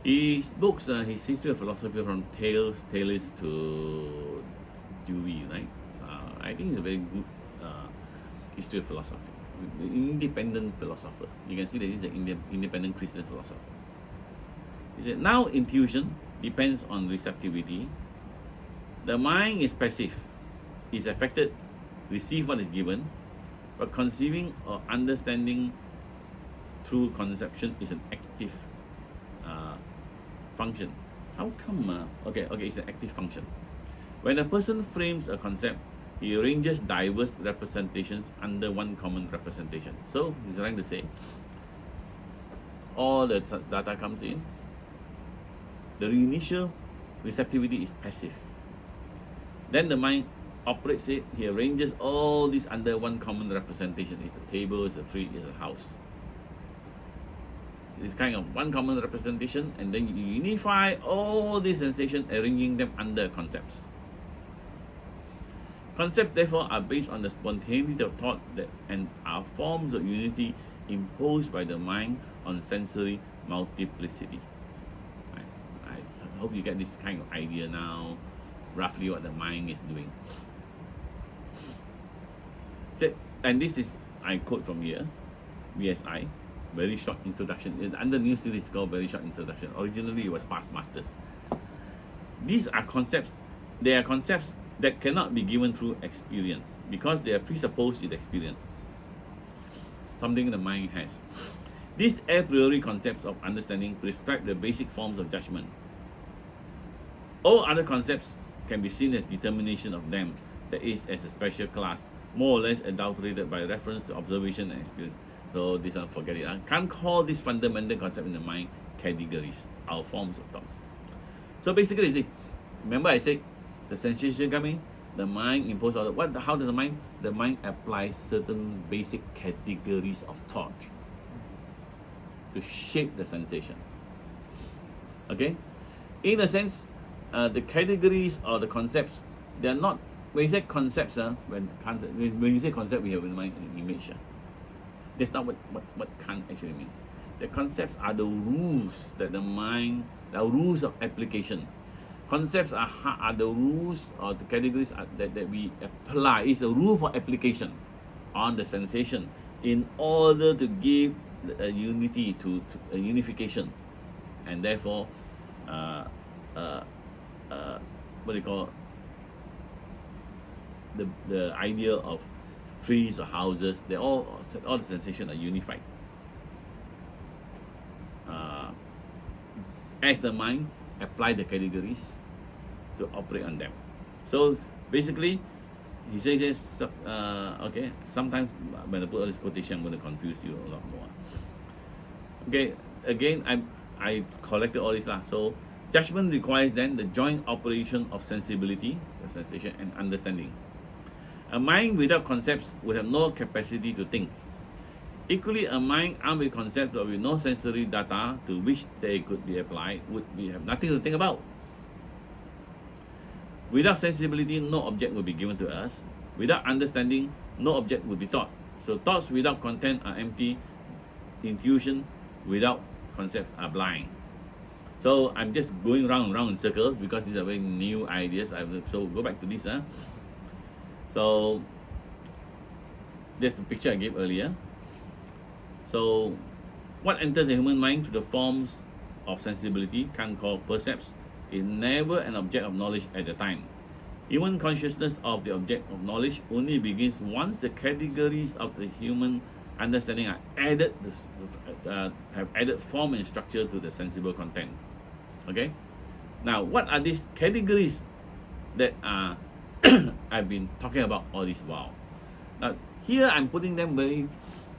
His books, his history of philosophy from Thales to Dewey, right? So I think it's a very good history of philosophy. independent philosopher. You can see that he's an independent Christian philosopher. He said, now intuition depends on receptivity. The mind is passive, is affected, receive what is given, but conceiving or understanding through conception is an active function. How come? Okay, it's an active function. When a person frames a concept, he arranges diverse representations under one common representation. So he's trying to say, all the data comes in, the initial receptivity is passive. Then the mind operates it, he arranges all these under one common representation. It's a table, it's a tree, it's a house. It's kind of one common representation, and then you unify all these sensations, arranging them under concepts. Concepts, therefore, are based on the spontaneity of thought and are forms of unity imposed by the mind on sensory multiplicity. I hope you get this kind of idea now, roughly what the mind is doing. And this is, I quote from here, VSI, very short introduction. Under new series, it's called very short introduction. Originally, it was past masters. These are concepts. They are concepts that cannot be given through experience because they are presupposed with experience, something the mind has. These a priori concepts of understanding prescribe the basic forms of judgment. All other concepts can be seen as determination of them, that is, as a special class, more or less adulterated by reference to observation and experience. So this one, forget it. I can't call this fundamental concept in the mind categories, our forms of thoughts. So basically, remember I said the sensation coming, the mind imposes order. How does the mind? The mind applies certain basic categories of thought to shape the sensation. Okay, in a sense, the categories or the concepts, they are not. When you say concepts, when you say concept, we have in mind an image. That's not what Kant actually means. The concepts are the rules that the mind, the rules of application. Concepts are the rules or the categories that we apply. It's a rule for application on the sensation in order to give a unity to a unification, and therefore, what do you call the idea of trees or houses? They all the sensations are unified. As the mind apply the categories to operate on them. So basically, he says, okay, sometimes when I put all this quotation, I'm going to confuse you a lot more. Okay, again, I collected all this lah. So judgment requires then the joint operation of sensibility, the sensation, and understanding. A mind without concepts would have no capacity to think. Equally, a mind armed with concepts but with no sensory data to which they could be applied would have nothing to think about. Without sensibility, no object will be given to us. Without understanding, no object will be thought. So thoughts without content are empty. Intuition without concepts are blind. So I'm just going round and round in circles because these are very new ideas. So go back to this. So that's the picture I gave earlier. So what enters the human mind through the forms of sensibility, Kant called percepts, is never an object of knowledge at the time. Human consciousness of the object of knowledge only begins once the categories of the human understanding are added, have added form and structure to the sensible content. Okay. Now, what are these categories that I've been talking about all this while? Now, here I'm putting them very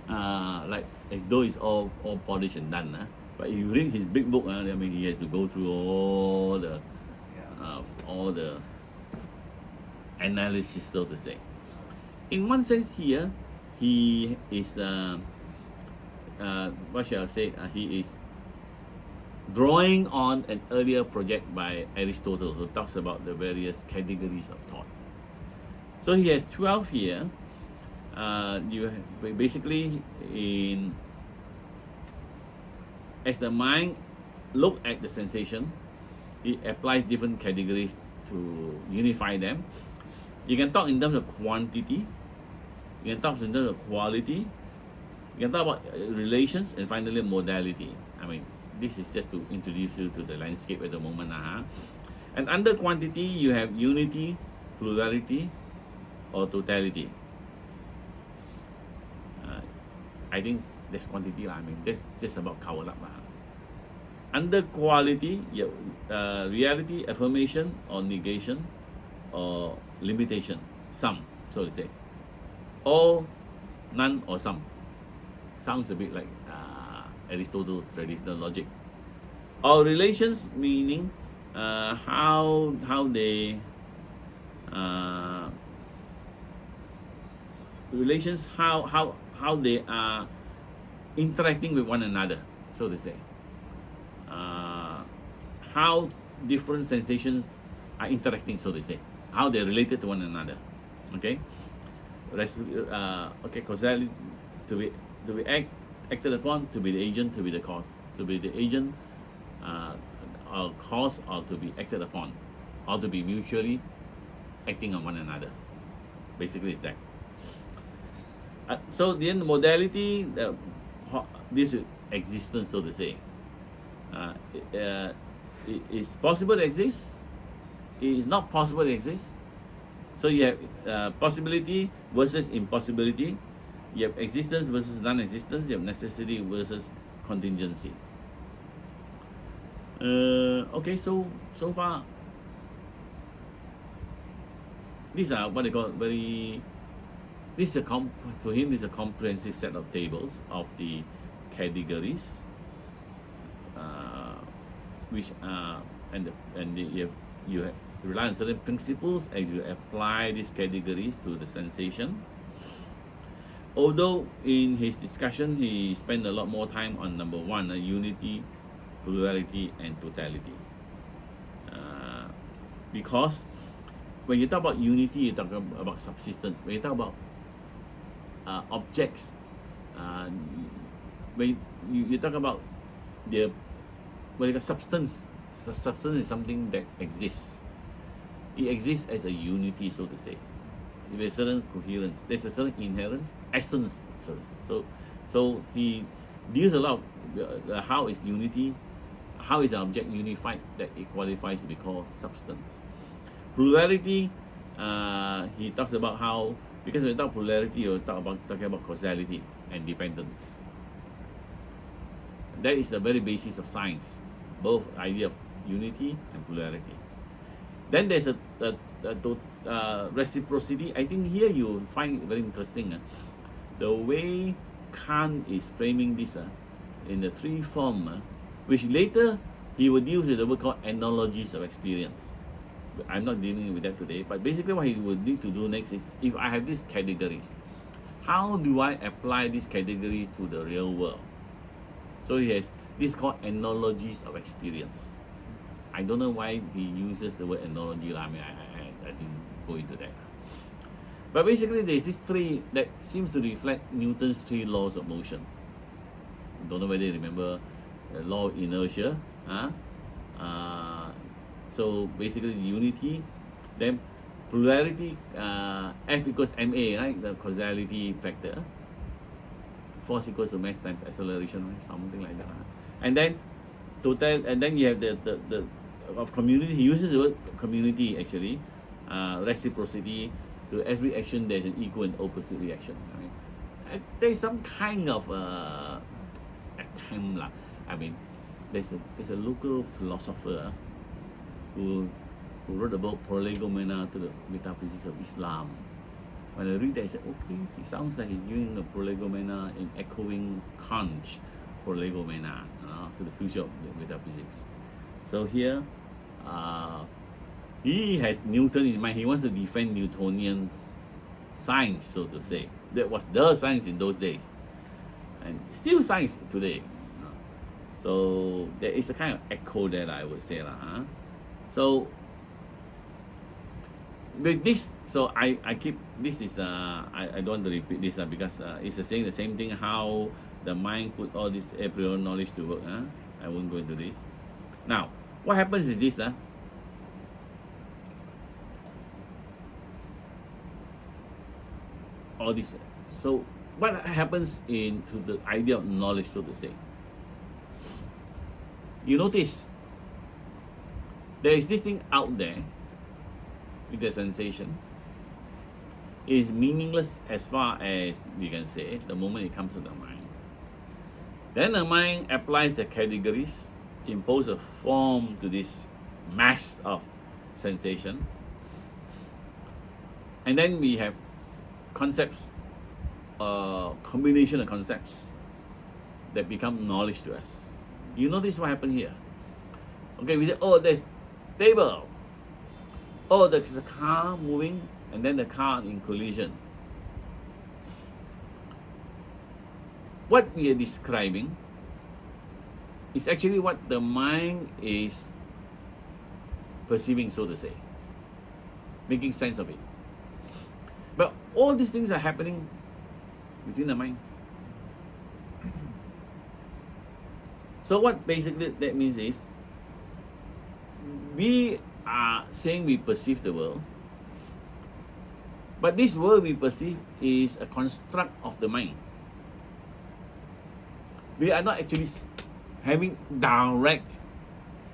like as though it's all polished and done. But if you read his big book, I mean, he has to go through all the analysis, so to say. In one sense, here he is what shall I say? He is drawing on an earlier project by Aristotle, who talks about the various categories of thought. So he has 12 here. You basically as the mind look at the sensation, it applies different categories to unify them. You can talk in terms of quantity, you can talk in terms of quality, We can talk about relations, and finally modality. I mean, this is just to introduce you to the landscape at the moment. And under quantity, you have unity, plurality, or totality. I think that's quantity. I mean, that's just about covered up. Under quality, you have, reality, affirmation, or negation, or limitation, some, so to say. All, none, or some. Sounds a bit like Aristotle's traditional logic. Or relations, meaning how they relations, how they are interacting with one another, so to say. How different sensations are interacting, so to say. How they're related to one another. Okay. Okay. Causality, to be acted upon, to be the agent, to be the cause, to be the agent, or cause, or to be acted upon, or to be mutually acting on one another. Basically, it's that. So the modality, this is existence, so to say. It is possible to exist. It is not possible to exist. So you have possibility versus impossibility. You have existence versus non-existence. You have necessity versus contingency. Okay, so far, these are what they call very. This is to him, this is a comprehensive set of tables of the categories, which you rely on certain principles and you apply these categories to the sensation. Although in his discussion he spent a lot more time on number one, unity, plurality, and totality. Because when you talk about unity, you talk about subsistence. When you talk about objects, when you talk about the substance. The substance is something that exists. It exists as a unity, so to say. With a certain coherence, there's a certain inherence, essence. So he deals a lot of how is unity, how is an object unified that it qualifies to be called substance. Plurality, he talks about how, because when you talk plurality, you're talking about causality and dependence. That is the very basis of science, both idea of unity and plurality. Then there's a reciprocity. I think here you find it very interesting. The way Kant is framing this in the three form, which later he will deal with the word called analogies of experience. I'm not dealing with that today, but basically what he would need to do next is, if I have these categories, how do I apply these categories to the real world? So he has this called analogies of experience. I don't know why he uses the word analogy. I mean, I didn't go into that. But basically, there's this three that seems to reflect Newton's three laws of motion. Don't know whether you remember the law of inertia. So basically, unity, then plurality, F equals ma, right? The causality factor. Force equals to mass times acceleration, right? Something like that. And then total, and then you have the of community. He uses the word community actually, reciprocity. To every action, there's an equal and opposite reaction. Right? There's some kind of attempt, lah. I mean, there's a local philosopher who wrote about prolegomena to the metaphysics of Islam. When I read that, I said, okay, it sounds like he's doing a prolegomena in echoing Kant's prolegomena to the future of the metaphysics. So here, he has Newton in mind. He wants to defend Newtonian science, so to say. That was the science in those days, and still science today. So there is a kind of echo there, I would say, So with this, so I keep this is I don't want to repeat this because it's saying the same thing, how the mind put all this a priori knowledge to work. I won't go into this. Now, what happens is this. All this. So what happens into the idea of knowledge, so to say? You notice there is this thing out there with the sensation. It is meaningless as far as we can say the moment it comes to the mind. Then the mind applies the categories, impose a form to this mass of sensation, and then we have concepts, combination of concepts that become knowledge to us. You notice what happened here? Okay, we say, oh, there's table. Oh, there's a car moving, and then the car in collision. What we are describing is actually what the mind is perceiving, so to say, making sense of it. But all these things are happening within the mind. So what basically that means is, we are saying we perceive the world, but this world we perceive is a construct of the mind. We are not actually having direct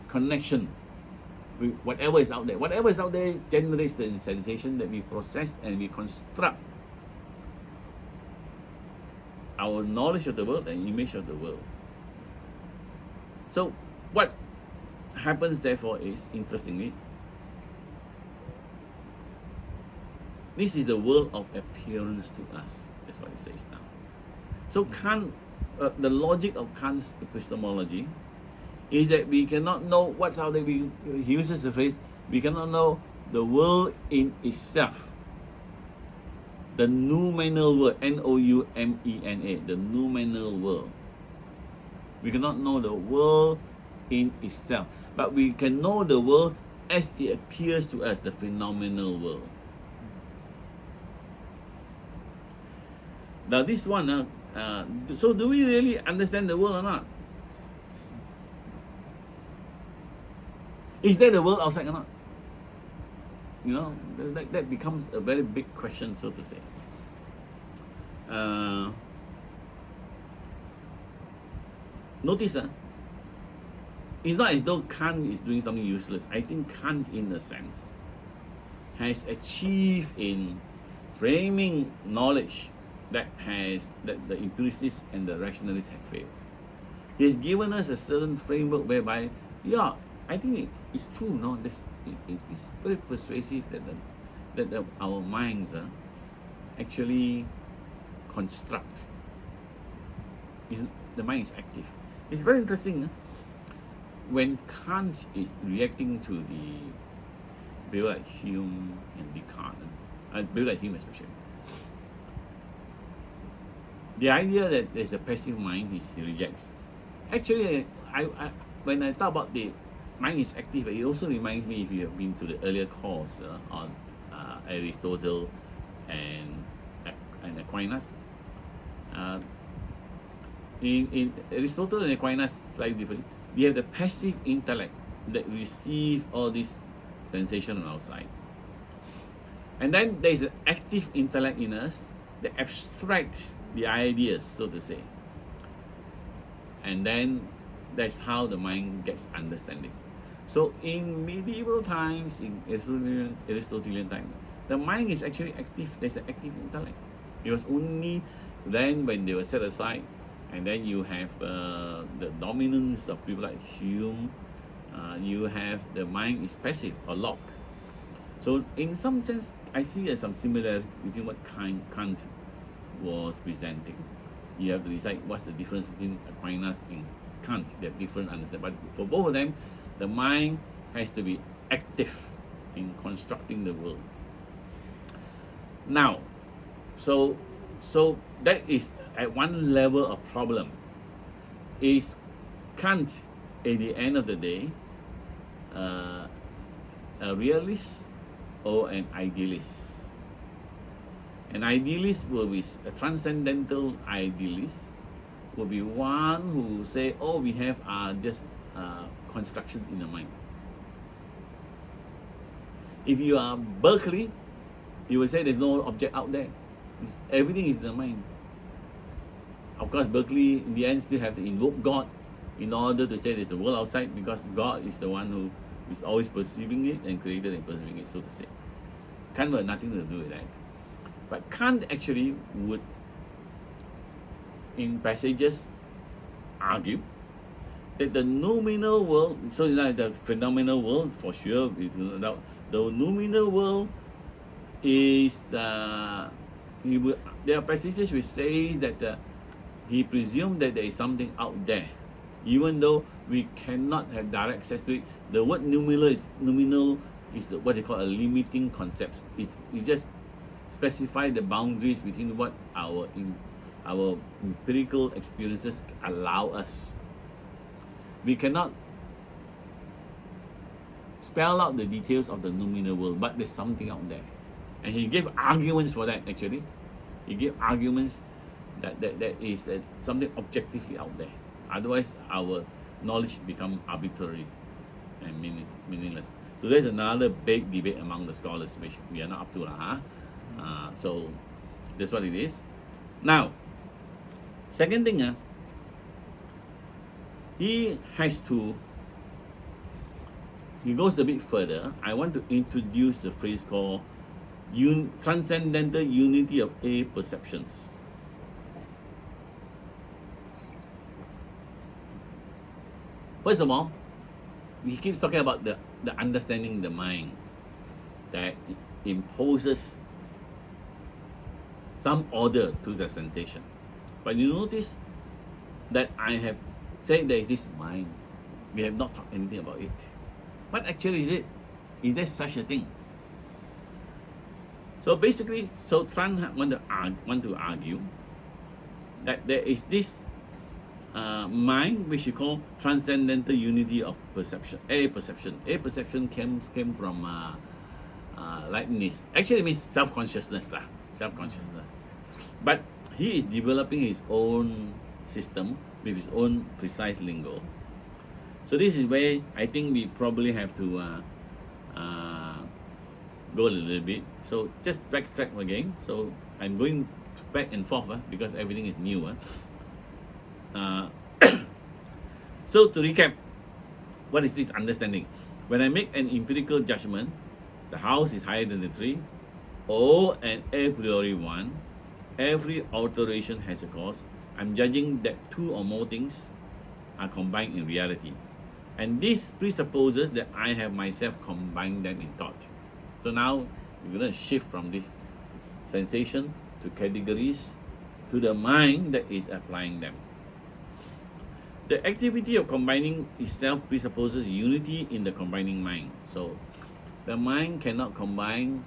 connection with whatever is out there. Whatever is out there generates the sensation that we process, and we construct our knowledge of the world and image of the world. So what happens therefore is, interestingly, this is the world of appearance to us. That's what it says now. So Kant, the logic of Kant's epistemology is that we cannot know what's out there. He uses the phrase, we cannot know the world in itself. The noumenal world, N-O-U-M-E-N-A, the noumenal world. We cannot know the world in itself, but we can know the world as it appears to us, the phenomenal world. Now this one, so do we really understand the world or not? Is there the world outside or not? You know, that becomes a very big question, so to say. Notice, it's not as though Kant is doing something useless. I think Kant, in a sense, has achieved in framing knowledge that the empiricists and the rationalists have failed. He has given us a certain framework whereby, yeah, I think it's true. No, it's very persuasive that our minds actually construct. The mind is active. It's very interesting. When Kant is reacting to the people like Hume and Descartes, people like Hume especially, the idea that there's a passive mind, he rejects. Actually, when I talk about the mind is active, it also reminds me, if you have been to the earlier course on Aristotle and Aquinas. In Aristotle and Aquinas, slightly different. We have the passive intellect that receive all this sensation on outside, and then there is an active intellect in us that abstracts the ideas, so to say, and then that's how the mind gets understanding. So in medieval times, in Aristotelian time, the mind is actually active. There's an active intellect. It was only then when they were set aside, and then you have the dominance of people like Hume. You have the mind is passive or locked. So in some sense, I see some similarity between what Kant was presenting. You have to decide what's the difference between Aquinas and Kant. They have different understanding, but for both of them, the mind has to be active in constructing the world. Now, so that is at one level a problem. Is Kant, at the end of the day, a realist or an idealist? An idealist will be a transcendental idealist. Will be one who say, "Oh, we have just constructions in the mind." If you are Berkeley, you will say there's no object out there. Everything is in the mind. Of course, Berkeley in the end still have to invoke God in order to say there's a world outside, because God is the one who is always perceiving it and created and perceiving it, so to say. Kant had nothing to do with that. But Kant actually would, in passages, argue that the nominal world, so like the phenomenal world, for sure, without doubt, the nominal world is, there are passages which say that he presumed that there is something out there, even though we cannot have direct access to it. The word nominal is what they call a limiting concept. It just specify the boundaries between what our empirical experiences allow us. We cannot spell out the details of the nominal world, but there's something out there. And he gave arguments for that, actually. He gave arguments that is something objectively out there. Otherwise, our knowledge become arbitrary and meaningless. So there's another big debate among the scholars, which we are not up to. So that's what it is. Now, second thing, he goes a bit further. I want to introduce the phrase called transcendental unity of A perceptions. First of all, he keeps talking about the understanding the mind that imposes some order to the sensation. But you notice that I have said there is this mind. We have not talked anything about it. What actually is it? Is there such a thing? So basically, Trump want to argue that there is this mind which he call transcendental unity of perception. A perception. A perception came from Leibniz. Actually, it means self-consciousness lah. Self-consciousness. But he is developing his own system with his own precise lingo. So this is where I think we probably have to go a little bit. So just backtrack again. So I'm going back and forth because everything is new. So to recap, what is this understanding? When I make an empirical judgment, the house is higher than the tree, or an a priori one, every alteration has a cause. I'm judging that two or more things are combined in reality. And this presupposes that I have myself combined them in thought. So now we're going to shift from this sensation to categories to the mind that is applying them. The activity of combining itself presupposes unity in the combining mind. So the mind cannot combine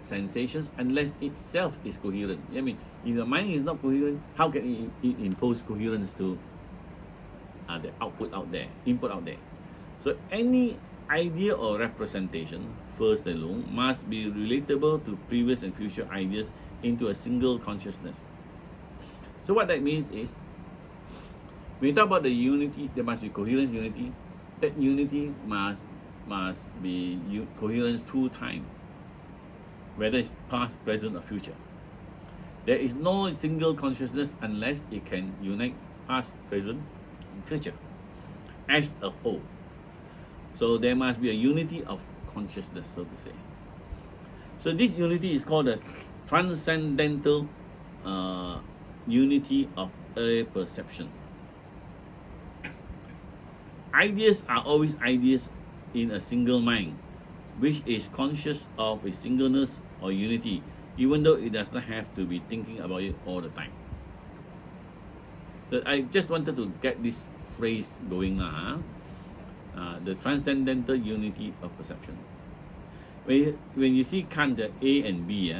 sensations unless itself is coherent. I mean, if the mind is not coherent, how can it impose coherence to the output out there, input out there? So any idea or representation, first alone, must be relatable to previous and future ideas into a single consciousness. So what that means is, when you talk about the unity, there must be coherence, unity. That unity must be coherence through time, whether it's past, present, or future. There is no single consciousness unless it can unite past, present, and future as a whole. So there must be a unity of consciousness, so to say. So this unity is called the transcendental unity of a perception. Ideas are always ideas in a single mind, which is conscious of its singleness or unity, even though it does not have to be thinking about it all the time. So I just wanted to get this phrase going now. The transcendental unity of perception. When you see Kant, A and B,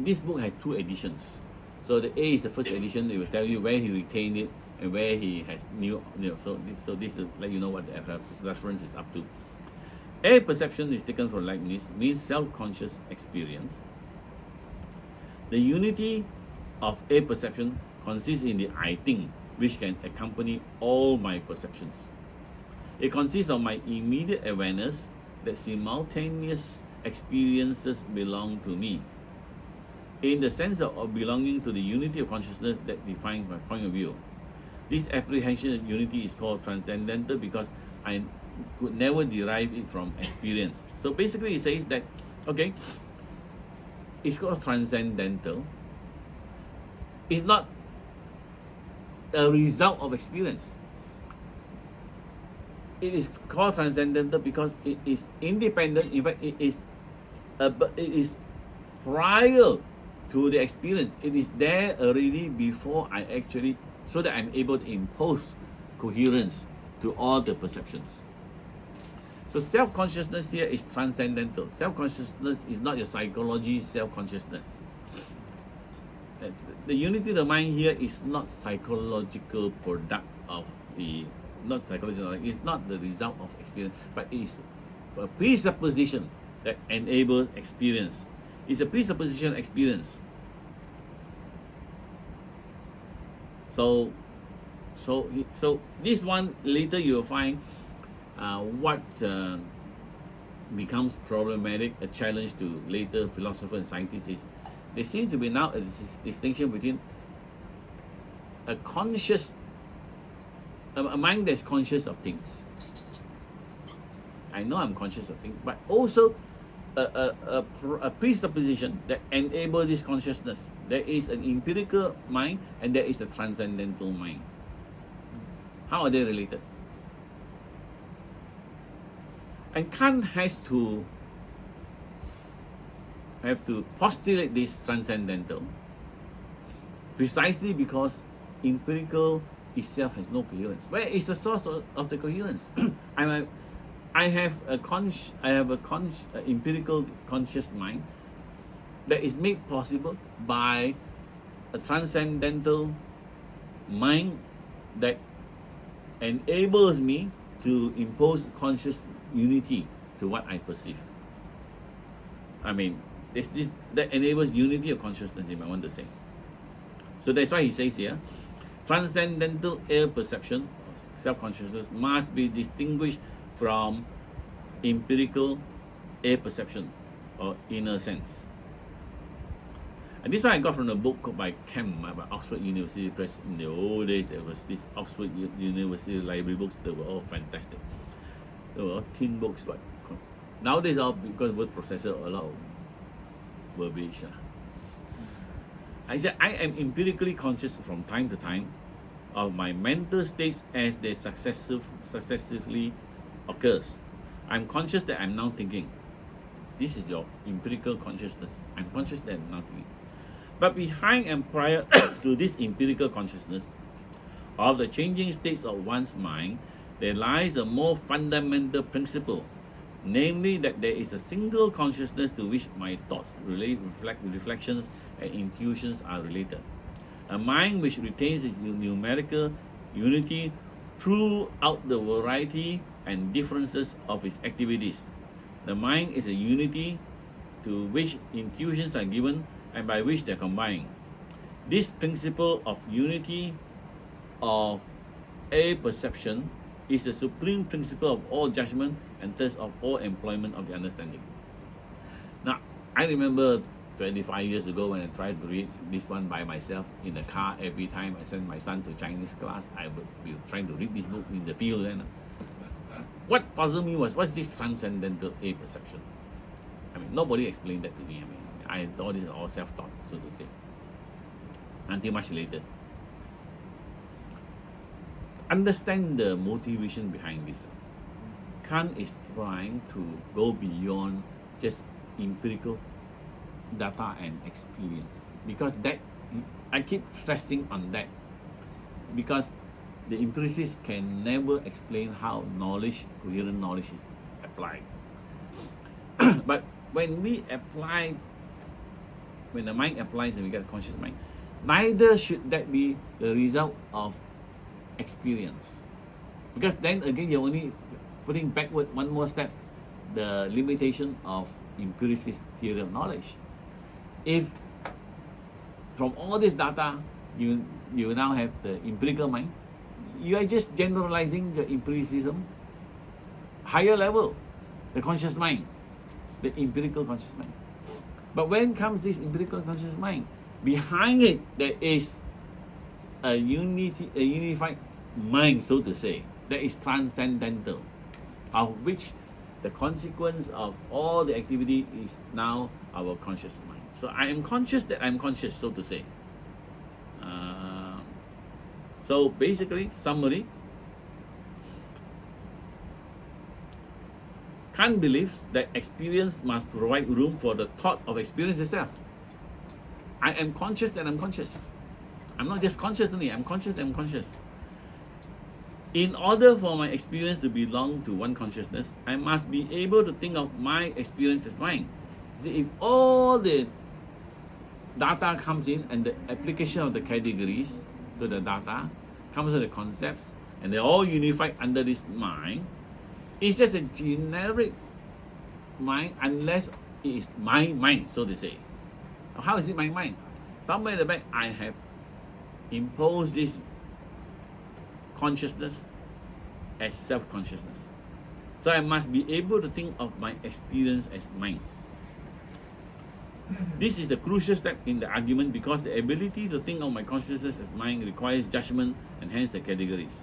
this book has two editions. So the A is the first edition. It will tell you where he retained it and where he has new. So this is let you know what the reference is up to. A perception is taken from Leibniz, means self-conscious experience. The unity of a perception consists in the I think, which can accompany all my perceptions. It consists of my immediate awareness that simultaneous experiences belong to me. in the sense of belonging to the unity of consciousness that defines my point of view. This apprehension of unity is called transcendental because I could never derive it from experience. So basically it says that, okay, it's called transcendental. It's not a result of experience. It is called transcendental because it is independent. In fact, it is prior to the experience. It is there already before I actually, so that I'm able to impose coherence to all the perceptions. So self-consciousness here is transcendental. Self-consciousness is not your psychology, self-consciousness. The unity of the mind here is not psychological product of the, not psychological, it's not the result of experience, but it is a presupposition that enables experience. It's a presupposition experience. So this one later you will find what becomes problematic, a challenge to later philosophers and scientists is there seems to be now a distinction between a mind that's conscious of things. I know I'm conscious of things, but also a presupposition that enables this consciousness. There is an empirical mind and there is a transcendental mind. How are they related? And Kant has to postulate this transcendental precisely because empirical itself has no coherence. Where is the source of the coherence? I have an empirical conscious mind that is made possible by a transcendental mind that enables me to impose conscious unity to what I perceive. I mean, this that enables unity of consciousness, if I want to say. So that's why he says here, transcendental air perception, self-consciousness, must be distinguished from empirical air perception or inner sense. And this one I got from a book by Kam by Oxford University Press. In the old days, there was this Oxford University library books that were all fantastic. They were all thin books, but nowadays, all because word processor, a lot of verbiage. I said, I am empirically conscious from time to time of my mental states as they successively occurs. I'm conscious that I'm now thinking. This is your empirical consciousness. I'm conscious that I'm now thinking. But behind and prior to this empirical consciousness of the changing states of one's mind, there lies a more fundamental principle, namely that there is a single consciousness to which my thoughts, reflections, and intuitions are related. A mind which retains its numerical unity throughout the variety and differences of its activities. The mind is a unity to which intuitions are given and by which they are combined. This principle of unity of a perception is the supreme principle of all judgment and thus of all employment of the understanding. Now, I remember 25 years ago when I tried to read this one by myself in the car. Every time I sent my son to Chinese class, I would be trying to read this book in the field. And what puzzled me was, what's this transcendental a perception? I mean, nobody explained that to me. I mean, I thought it's all self-taught, so to say, until much later. Understand the motivation behind this. Kant is trying to go beyond just empirical data and experience, because that, I keep stressing on that, because the empiricists can never explain how knowledge, coherent knowledge, is applied. But when we apply, when the mind applies and we get a conscious mind, neither should that be the result of experience, because then again you're only putting backward one more steps the limitation of empiricist theory of knowledge. If from all this data you now have the empirical mind, you are just generalizing the empiricism higher level, the conscious mind, the empirical conscious mind. But when comes this empirical conscious mind, behind it there is a unified mind, so to say, that is transcendental, of which the consequence of all the activity is now our conscious mind. So I am conscious that I'm conscious, so to say. So basically, summary, Kant believes that experience must provide room for the thought of experience itself. I am conscious that I'm conscious. I'm not just conscious only, I'm conscious that I'm conscious. In order for my experience to belong to one consciousness, I must be able to think of my experience as mine. See, if all the data comes in and the application of the categories to the data comes to the concepts, and they're all unified under this mind, it's just a generic mind unless it is my mind, so to say. How is it my mind? Somewhere in the back, I have imposed this consciousness as self-consciousness. So I must be able to think of my experience as mine. This is the crucial step in the argument because the ability to think of my consciousness as mine requires judgment and hence the categories.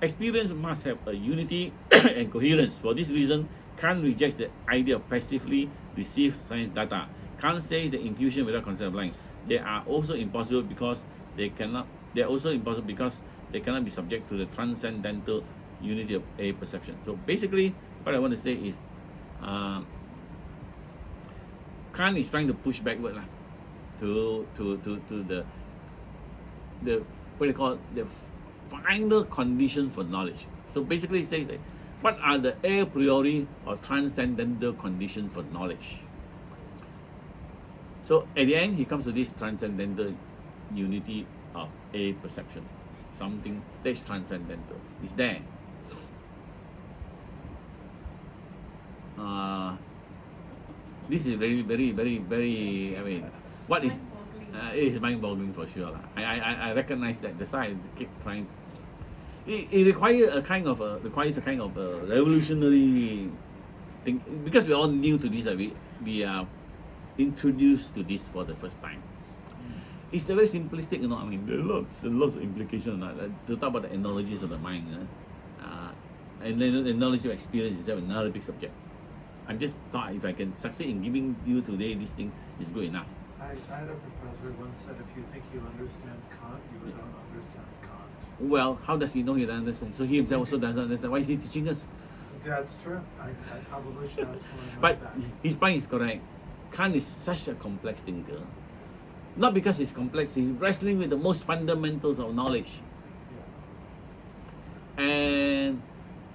Experience must have a unity and coherence. For this reason, Kant rejects the idea of passively received science data. Kant says that intuition without concept of line, they are also impossible because they cannot be subject to the transcendental unity of a perception. So basically, what I want to say is, Kant is trying to push backward to the what they call the final condition for knowledge. So basically, it says that what are the a priori or transcendental conditions for knowledge? So at the end, he comes to this transcendental unity of a perception, something that's transcendental. It's there. This is very, very, very, very. I mean, what is? It is mind-boggling for sure. I recognize that. That's why I keep trying. It requires a kind of a revolutionary thing because we're all new to this. We are introduced to this for the first time. It's a very simplistic, I mean, there are lots and lots of implications. To talk about the analogies of the mind, and then the knowledge of experience is another big subject. I just thought if I can succeed in giving you today this thing is good enough. I had a professor who once said, if you think you understand Kant, you don't understand Kant. Well, how does he know he doesn't understand? So he himself also doesn't understand. Why is he teaching us? That's true. I probably should ask him But about that. his point is correct. Kant is such a complex thinker. Not because he's complex, he's wrestling with the most fundamentals of knowledge. Yeah. And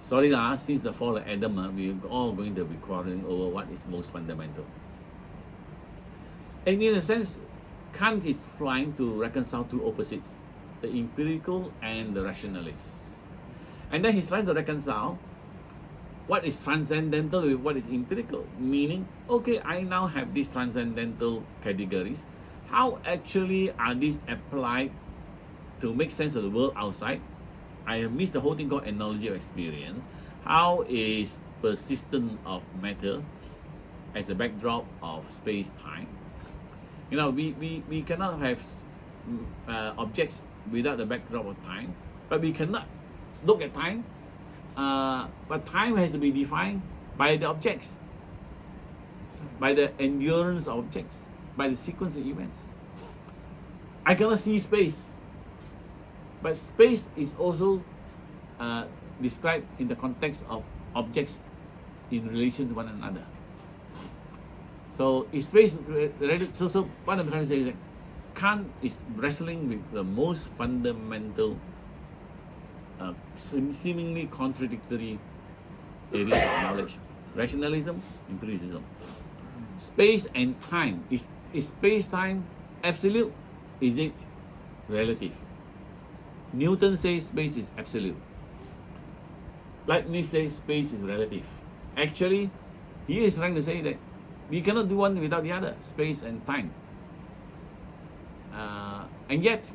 sorry since the fall of Adam, we're all going to be quarreling over what is most fundamental. And in a sense, Kant is trying to reconcile two opposites, the empirical and the rationalist. And then he's trying to reconcile what is transcendental with what is empirical. Meaning, okay, I now have these transcendental categories. How actually are these applied to make sense of the world outside? I have missed the whole thing called analogy of experience. How is persistence of matter as a backdrop of space-time? We cannot have objects without the backdrop of time, but we cannot look at time. But time has to be defined by the objects, by the endurance of objects, by the sequence of events. I cannot see space, but space is also described in the context of objects in relation to one another. So is space related? So what I'm trying to say is that Kant is wrestling with the most fundamental, seemingly contradictory areas of knowledge: rationalism, empiricism. Space and time. Is space-time absolute? Is it relative? Newton says space is absolute. Leibniz says space is relative. Actually, he is trying to say that we cannot do one without the other, space and time. And yet,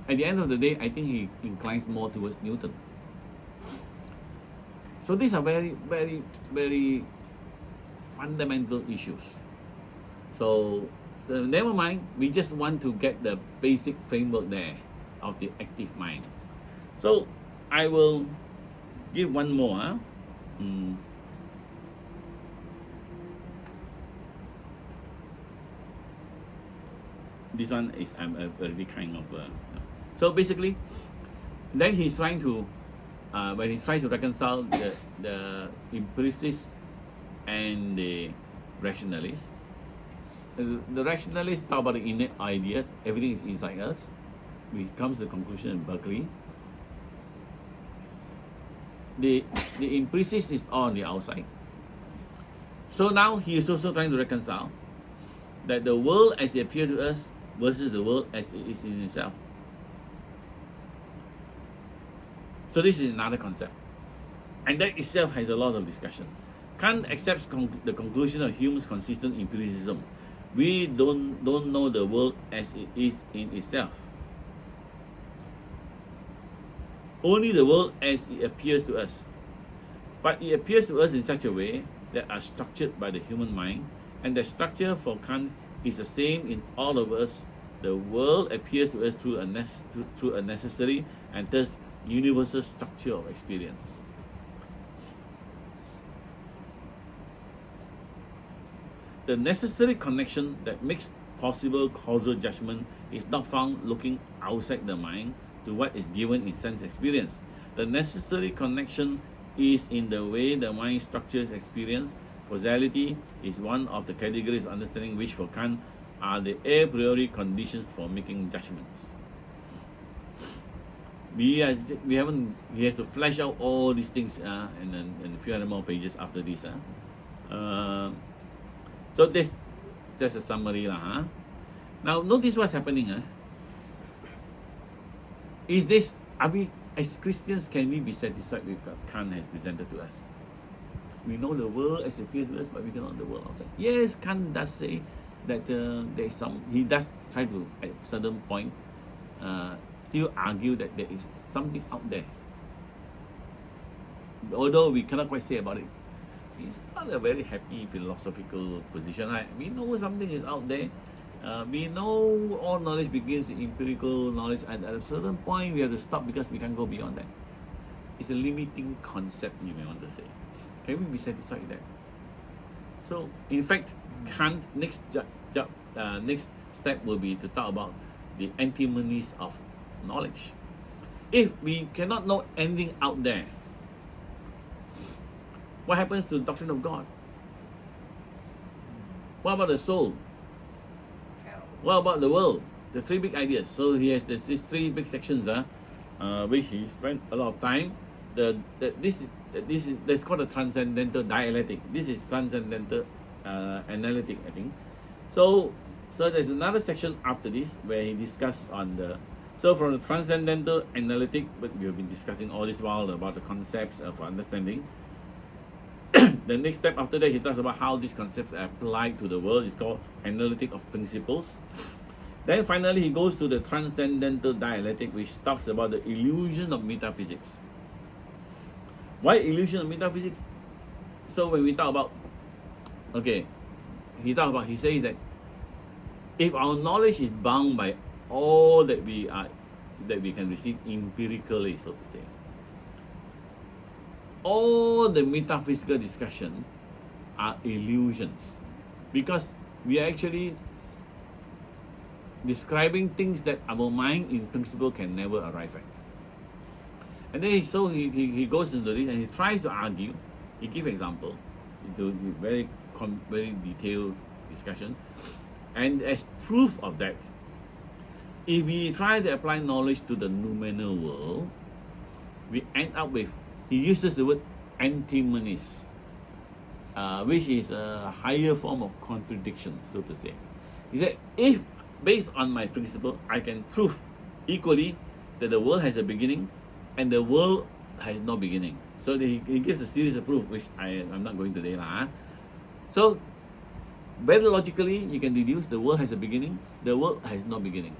at the end of the day, I think he inclines more towards Newton. So these are very, very, very fundamental issues. So never mind, we just want to get the basic framework there of the active mind. So I will give one more. This one is I'm already kind of so basically, then he's trying to when he tries to reconcile the empiricists and the rationalists. The rationalists talk about the innate idea, everything is inside us. We come to the conclusion in Berkeley. The empiricist is on the outside. So now he is also trying to reconcile that the world as it appears to us versus the world as it is in itself. So this is another concept, and that itself has a lot of discussion. Kant accepts the conclusion of Hume's consistent empiricism. We don't know the world as it is in itself. Only the world as it appears to us. But it appears to us in such a way that are structured by the human mind, and the structure for Kant is the same in all of us. The world appears to us through a necessary and thus universal structure of experience. The necessary connection that makes possible causal judgment is not found looking outside the mind to what is given in sense experience. The necessary connection is in the way the mind structures experience. Causality is one of the categories of understanding which for Kant are the a priori conditions for making judgments. He has to flesh out all these things and a few other more pages after this. So this just a summary. Now notice what's happening. Is this, are we, as Christians, can we be satisfied with what Kant has presented to us? We know the world as it appears to us, but we cannot know the world outside. Yes, Kant does say that there is he does try to, at a certain point, still argue that there is something out there. Although we cannot quite say about it. It's not a very happy philosophical position, right? We know something is out there. We know all knowledge begins with empirical knowledge, and at a certain point we have to stop because we can't go beyond that. It's a limiting concept, you may want to say. Can we be satisfied with that? So, in fact, Kant's next step will be to talk about the antinomies of knowledge. If we cannot know anything out there, what happens to the doctrine of God? What about the soul? What about the world? The three big ideas. So he has these three big sections, which he spent a lot of time. This is called a transcendental dialectic. This is transcendental analytic, I think. So there's another section after this where he discussed on the. So from the transcendental analytic, but we have been discussing all this while about the concepts for understanding. The next step after that, he talks about how these concepts are applied to the world. It's called analytic of principles. Then finally, he goes to the transcendental dialectic, which talks about the illusion of metaphysics. Why illusion of metaphysics? So when we talk about, he says that if our knowledge is bound by all that we can receive empirically, so to say, all the metaphysical discussion are illusions, because we are actually describing things that our mind in principle can never arrive at. And then he goes into this and he tries to argue. He gives example into very detailed discussion, and as proof of that, if we try to apply knowledge to the noumenal world, we end up with, he uses the word antinomies, which is a higher form of contradiction, so to say. He said, if based on my principle, I can prove equally that the world has a beginning and the world has no beginning. So he gives a series of proof, which I'm not going today. So very logically, you can deduce the world has a beginning, the world has no beginning.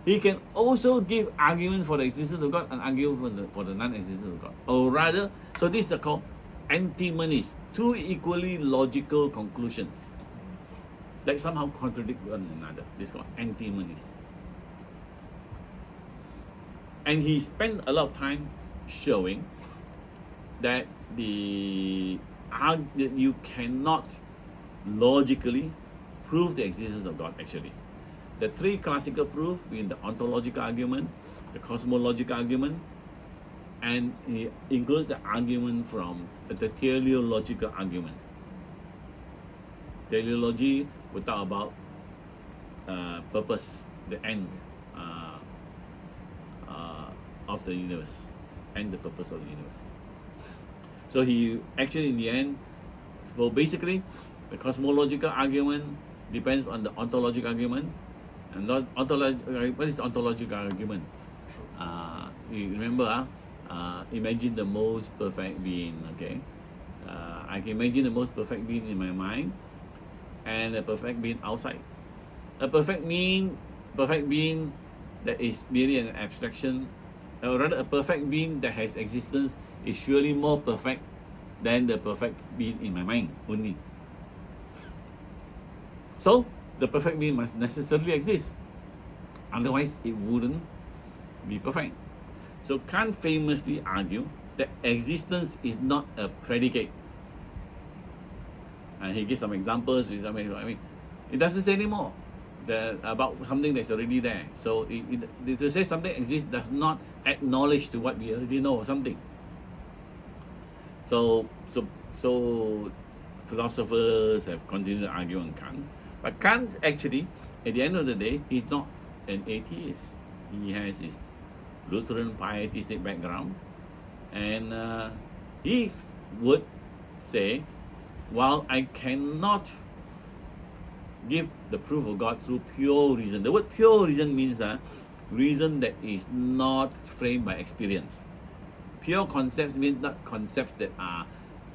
He can also give argument for the existence of God and argument for the non-existence of God. Or rather, so these are called antinomies, two equally logical conclusions that somehow contradict one another. This is called antinomies. And he spent a lot of time showing that that you cannot logically prove the existence of God actually. The three classical proofs being the ontological argument, the cosmological argument, and he includes the argument from the teleological argument. Teleology will talk about purpose, the end of the universe, and the purpose of the universe. So he actually, in the end, well, basically, the cosmological argument depends on the ontological argument. And what is the ontological argument? You remember, imagine the most perfect being, okay? I can imagine the most perfect being in my mind and a perfect being outside. A perfect being that is merely an abstraction, or rather a perfect being that has existence is surely more perfect than the perfect being in my mind only. So, the perfect being must necessarily exist. Otherwise, it wouldn't be perfect. So, Kant famously argued that existence is not a predicate. And he gives some examples. It doesn't say anymore about something that's already there. So, to say something exists does not acknowledge to what we already know or something. So philosophers have continued to argue on Kant. But Kant actually, at the end of the day, he's not an atheist. He has his Lutheran pietistic background. And he would say, while I cannot give the proof of God through pure reason. The word pure reason means reason that is not framed by experience. Pure concepts means not concepts that are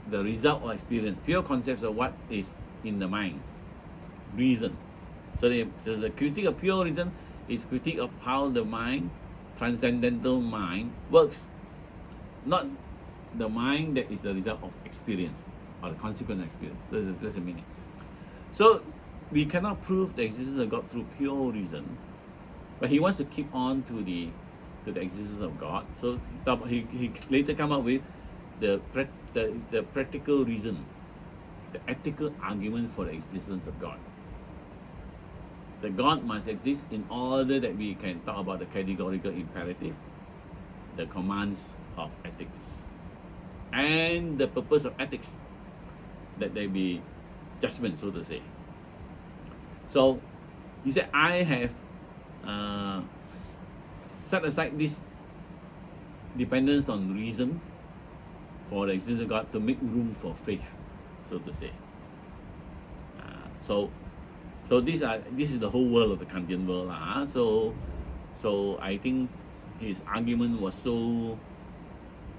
the result of experience. Pure concepts are what is in the mind. Reason. So the critique of pure reason is critique of how the mind, transcendental mind, works. Not the mind that is the result of experience or the consequent experience. That's the meaning. So we cannot prove the existence of God through pure reason, but he wants to keep on to the existence of God. So he later come up with the practical reason, the ethical argument for the existence of God. That God must exist in order that we can talk about the categorical imperative, the commands of ethics, and the purpose of ethics, that there be judgment, so to say. So he said, I have set aside this dependence on reason for the existence of God to make room for faith, so to say. So this is the whole world of the Kantian world. So I think his argument was so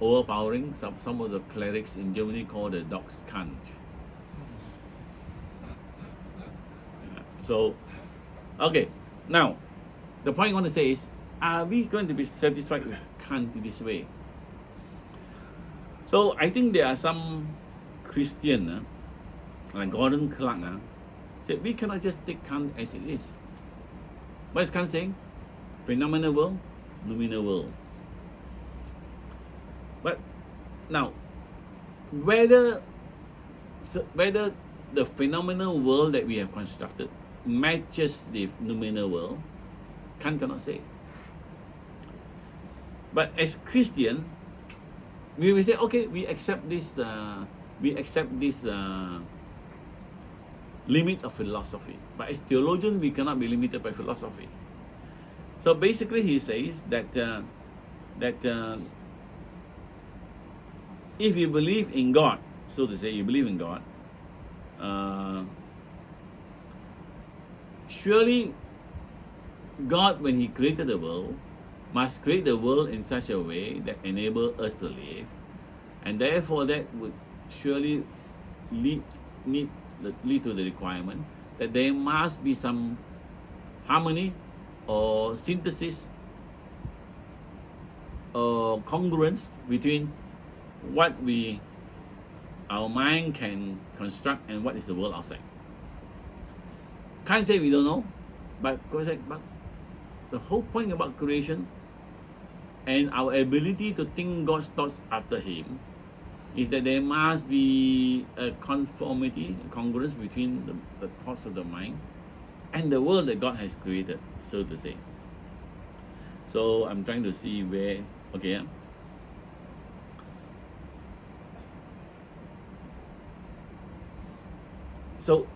overpowering. Some of the clerics in Germany call the Dr Kant. So, okay, now the point I want to say is, are we going to be satisfied with Kant in this way? So I think there are some Christian, like Gordon Clark, said we cannot just take Kant as it is. What is Kant saying? Phenomenal world, luminal world. But now, whether the phenomenal world that we have constructed matches the noumenal world, Kant cannot say. But as Christians, we will say, okay, we accept this limit of philosophy. But as theologians, we cannot be limited by philosophy. So basically, he says that if you believe in God, so to say, you believe in God, surely God, when He created the world, must create the world in such a way that enable us to live, and therefore that would surely lead to the requirement that there must be some harmony or synthesis or congruence between what we our mind can construct and what is the world outside. Can't say we don't know, but the whole point about creation and our ability to think God's thoughts after Him is that there must be a conformity, a congruence between the thoughts of the mind and the world that God has created, so to say. So I'm trying to see where, okay. So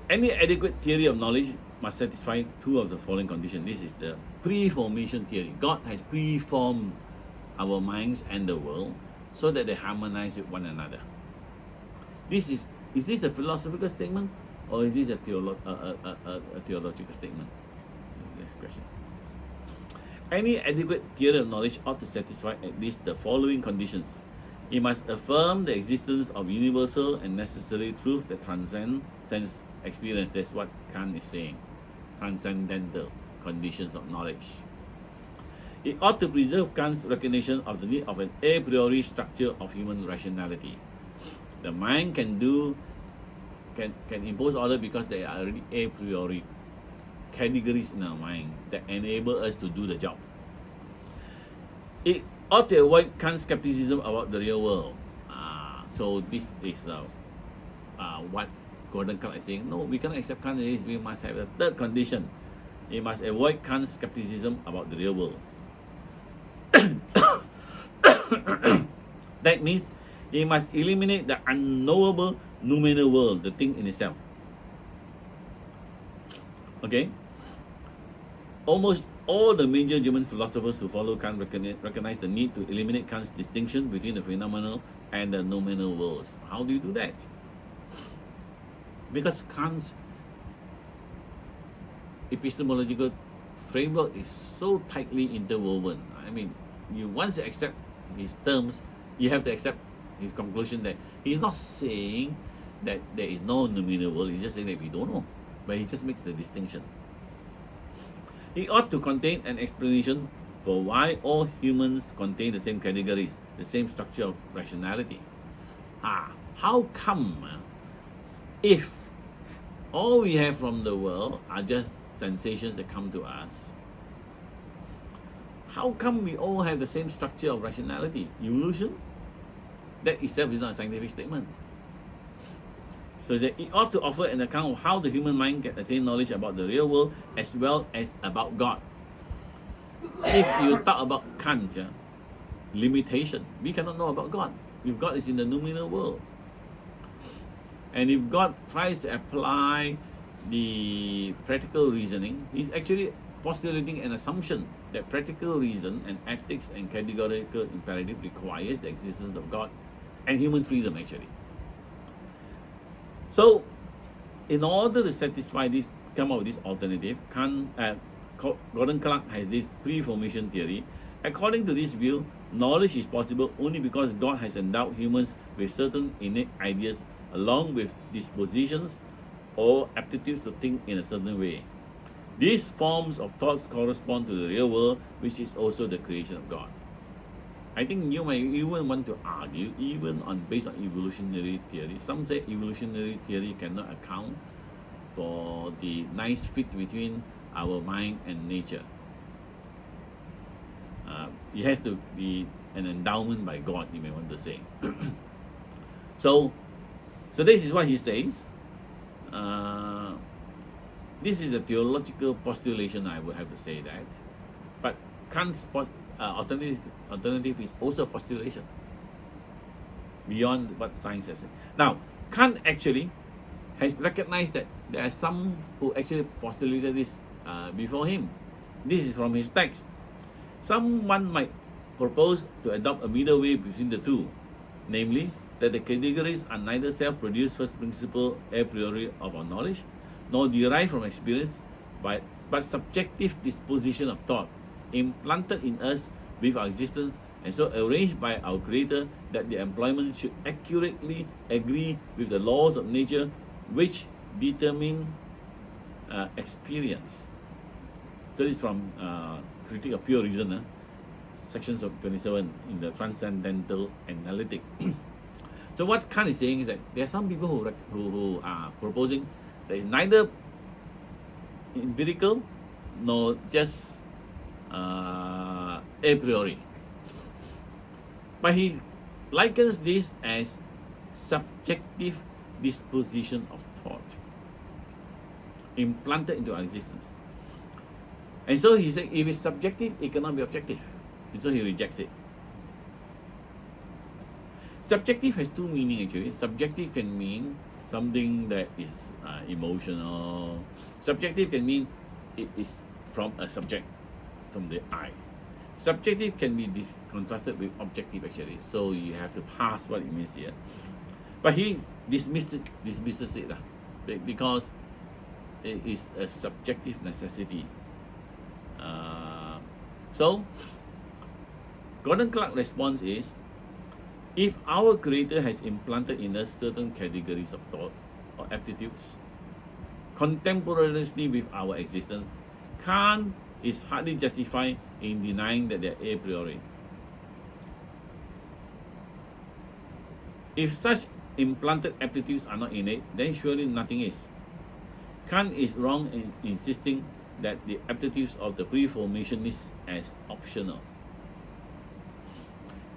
any adequate theory of knowledge must satisfy two of the following conditions. This is the pre-formation theory. God has pre-formed our minds and the world so that they harmonize with one another. Is this a philosophical statement or is this a theological statement? Next question. Any adequate theory of knowledge ought to satisfy at least the following conditions. It must affirm the existence of universal and necessary truth that transcends sense experience. That's what Kant is saying. Transcendental conditions of knowledge. It ought to preserve Kant's recognition of the need of an a priori structure of human rationality. The mind can impose order because there are already a priori categories in our mind that enable us to do the job. It ought to avoid Kant's skepticism about the real world. So this is what Gordon Kant is saying. No, we cannot accept Kant. We must have a third condition. It must avoid Kant's skepticism about the real world. That means it must eliminate the unknowable noumenal world, the thing in itself. Okay? Almost all the major German philosophers who follow Kant recognize the need to eliminate Kant's distinction between the phenomenal and the noumenal worlds. How do you do that? Because Kant's epistemological framework is so tightly interwoven. I mean, once you accept his terms, you have to accept his conclusion that he's not saying that there is no noumenal world, he's just saying that we don't know. But he just makes the distinction. It ought to contain an explanation for why all humans contain the same categories, the same structure of rationality. How come if all we have from the world are just sensations that come to us, how come we all have the same structure of rationality? Evolution? That itself is not a scientific statement. So that it ought to offer an account of how the human mind can attain knowledge about the real world as well as about God. If you talk about Kant, limitation, we cannot know about God. If God is in the noumenal world. And if God tries to apply the practical reasoning, he's actually postulating an assumption that practical reason and ethics and categorical imperative requires the existence of God and human freedom actually. So, in order to satisfy this, come up with this alternative, Gordon Clark has this pre-formation theory. According to this view, knowledge is possible only because God has endowed humans with certain innate ideas along with dispositions or aptitudes to think in a certain way. These forms of thoughts correspond to the real world, which is also the creation of God. I think you might even want to argue, even based on evolutionary theory. Some say evolutionary theory cannot account for the nice fit between our mind and nature. It has to be an endowment by God, you may want to say. So this is what he says. This is a theological postulation, I would have to say that. But Kant's alternative is also a postulation beyond what science has said. Now, Kant actually has recognized that there are some who actually postulated this before him. This is from his text. Someone might propose to adopt a middle way between the two, namely that the categories are neither self-produced first principle a priori of our knowledge, nor derived from experience, but subjective disposition of thought, implanted in us with our existence, and so arranged by our Creator that the employment should accurately agree with the laws of nature which determine experience. So this is from Critique of Pure Reason, sections of 27 in the Transcendental Analytic. So what Kant is saying is that there are some people who are proposing that it's neither empirical nor just a priori. But he likens this as subjective disposition of thought implanted into our existence. And so he said, if it's subjective, it cannot be objective. And so he rejects it. Subjective has two meanings actually. Subjective can mean something that is emotional. Subjective can mean it is from a subject, from the eye. Subjective can be contrasted with objective actually. So you have to pass what it means here. But he dismisses it because it is a subjective necessity. So Gordon Clark's response is, if our Creator has implanted in us certain categories of thought or aptitudes, contemporaneously with our existence, Kant is hardly justified in denying that they are a priori. If such implanted aptitudes are not innate, then surely nothing is. Kant is wrong in insisting that the aptitudes of the pre-formationists as optional.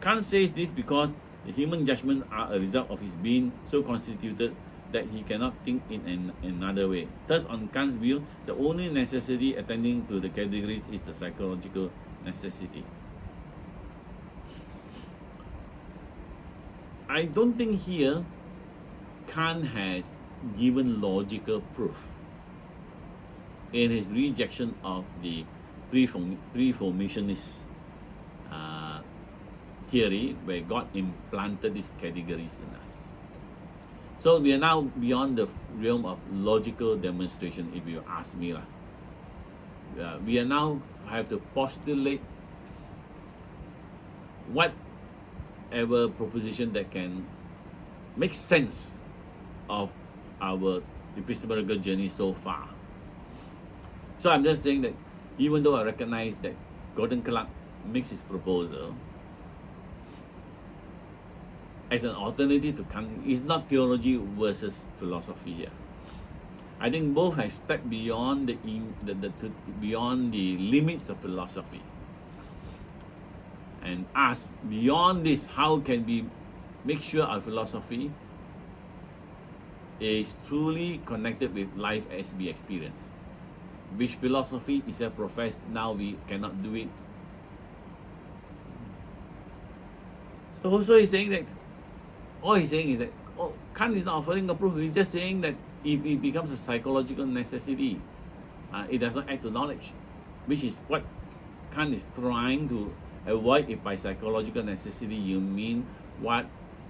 Kant says this because the human judgments are a result of his being so constituted that he cannot think in another way. Thus, on Kant's view, the only necessity attending to the categories is the psychological necessity. I don't think here Kant has given logical proof in his rejection of the pre-formationist theory where God implanted these categories in us. So we are now beyond the realm of logical demonstration, if you ask me. We are now have to postulate whatever proposition that can make sense of our epistemological journey so far. So I'm just saying that even though I recognize that Gordon Clark makes his proposal as an alternative to Kant, it's not theology versus philosophy here. I think both have stepped beyond beyond the limits of philosophy and ask beyond this, how can we make sure our philosophy is truly connected with life as we experience, which philosophy is a professed, now we cannot do it. So also he's saying that all he's saying is that Kant is not offering a proof. He's just saying that if it becomes a psychological necessity, it does not add to knowledge, which is what Kant is trying to avoid. If by psychological necessity you mean what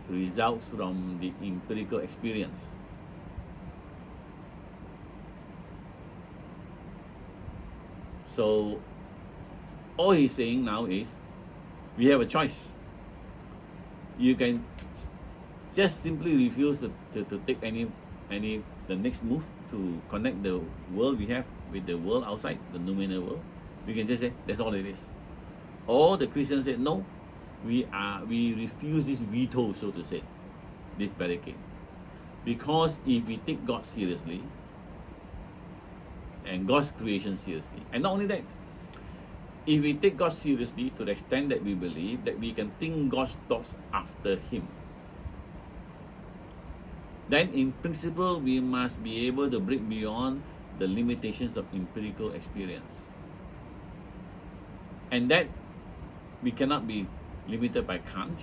results from the empirical experience. So all he's saying now is we have a choice. You can just simply refuse to take the next move to connect the world we have with the world outside, the noumenal world. We can just say that's all it is. Or the Christians said no, we refuse this veto, so to say, this barricade. Because if we take God seriously and God's creation seriously, and not only that, if we take God seriously to the extent that we believe that we can think God's thoughts after Him, then in principle we must be able to break beyond the limitations of empirical experience. And that we cannot be limited by Kant.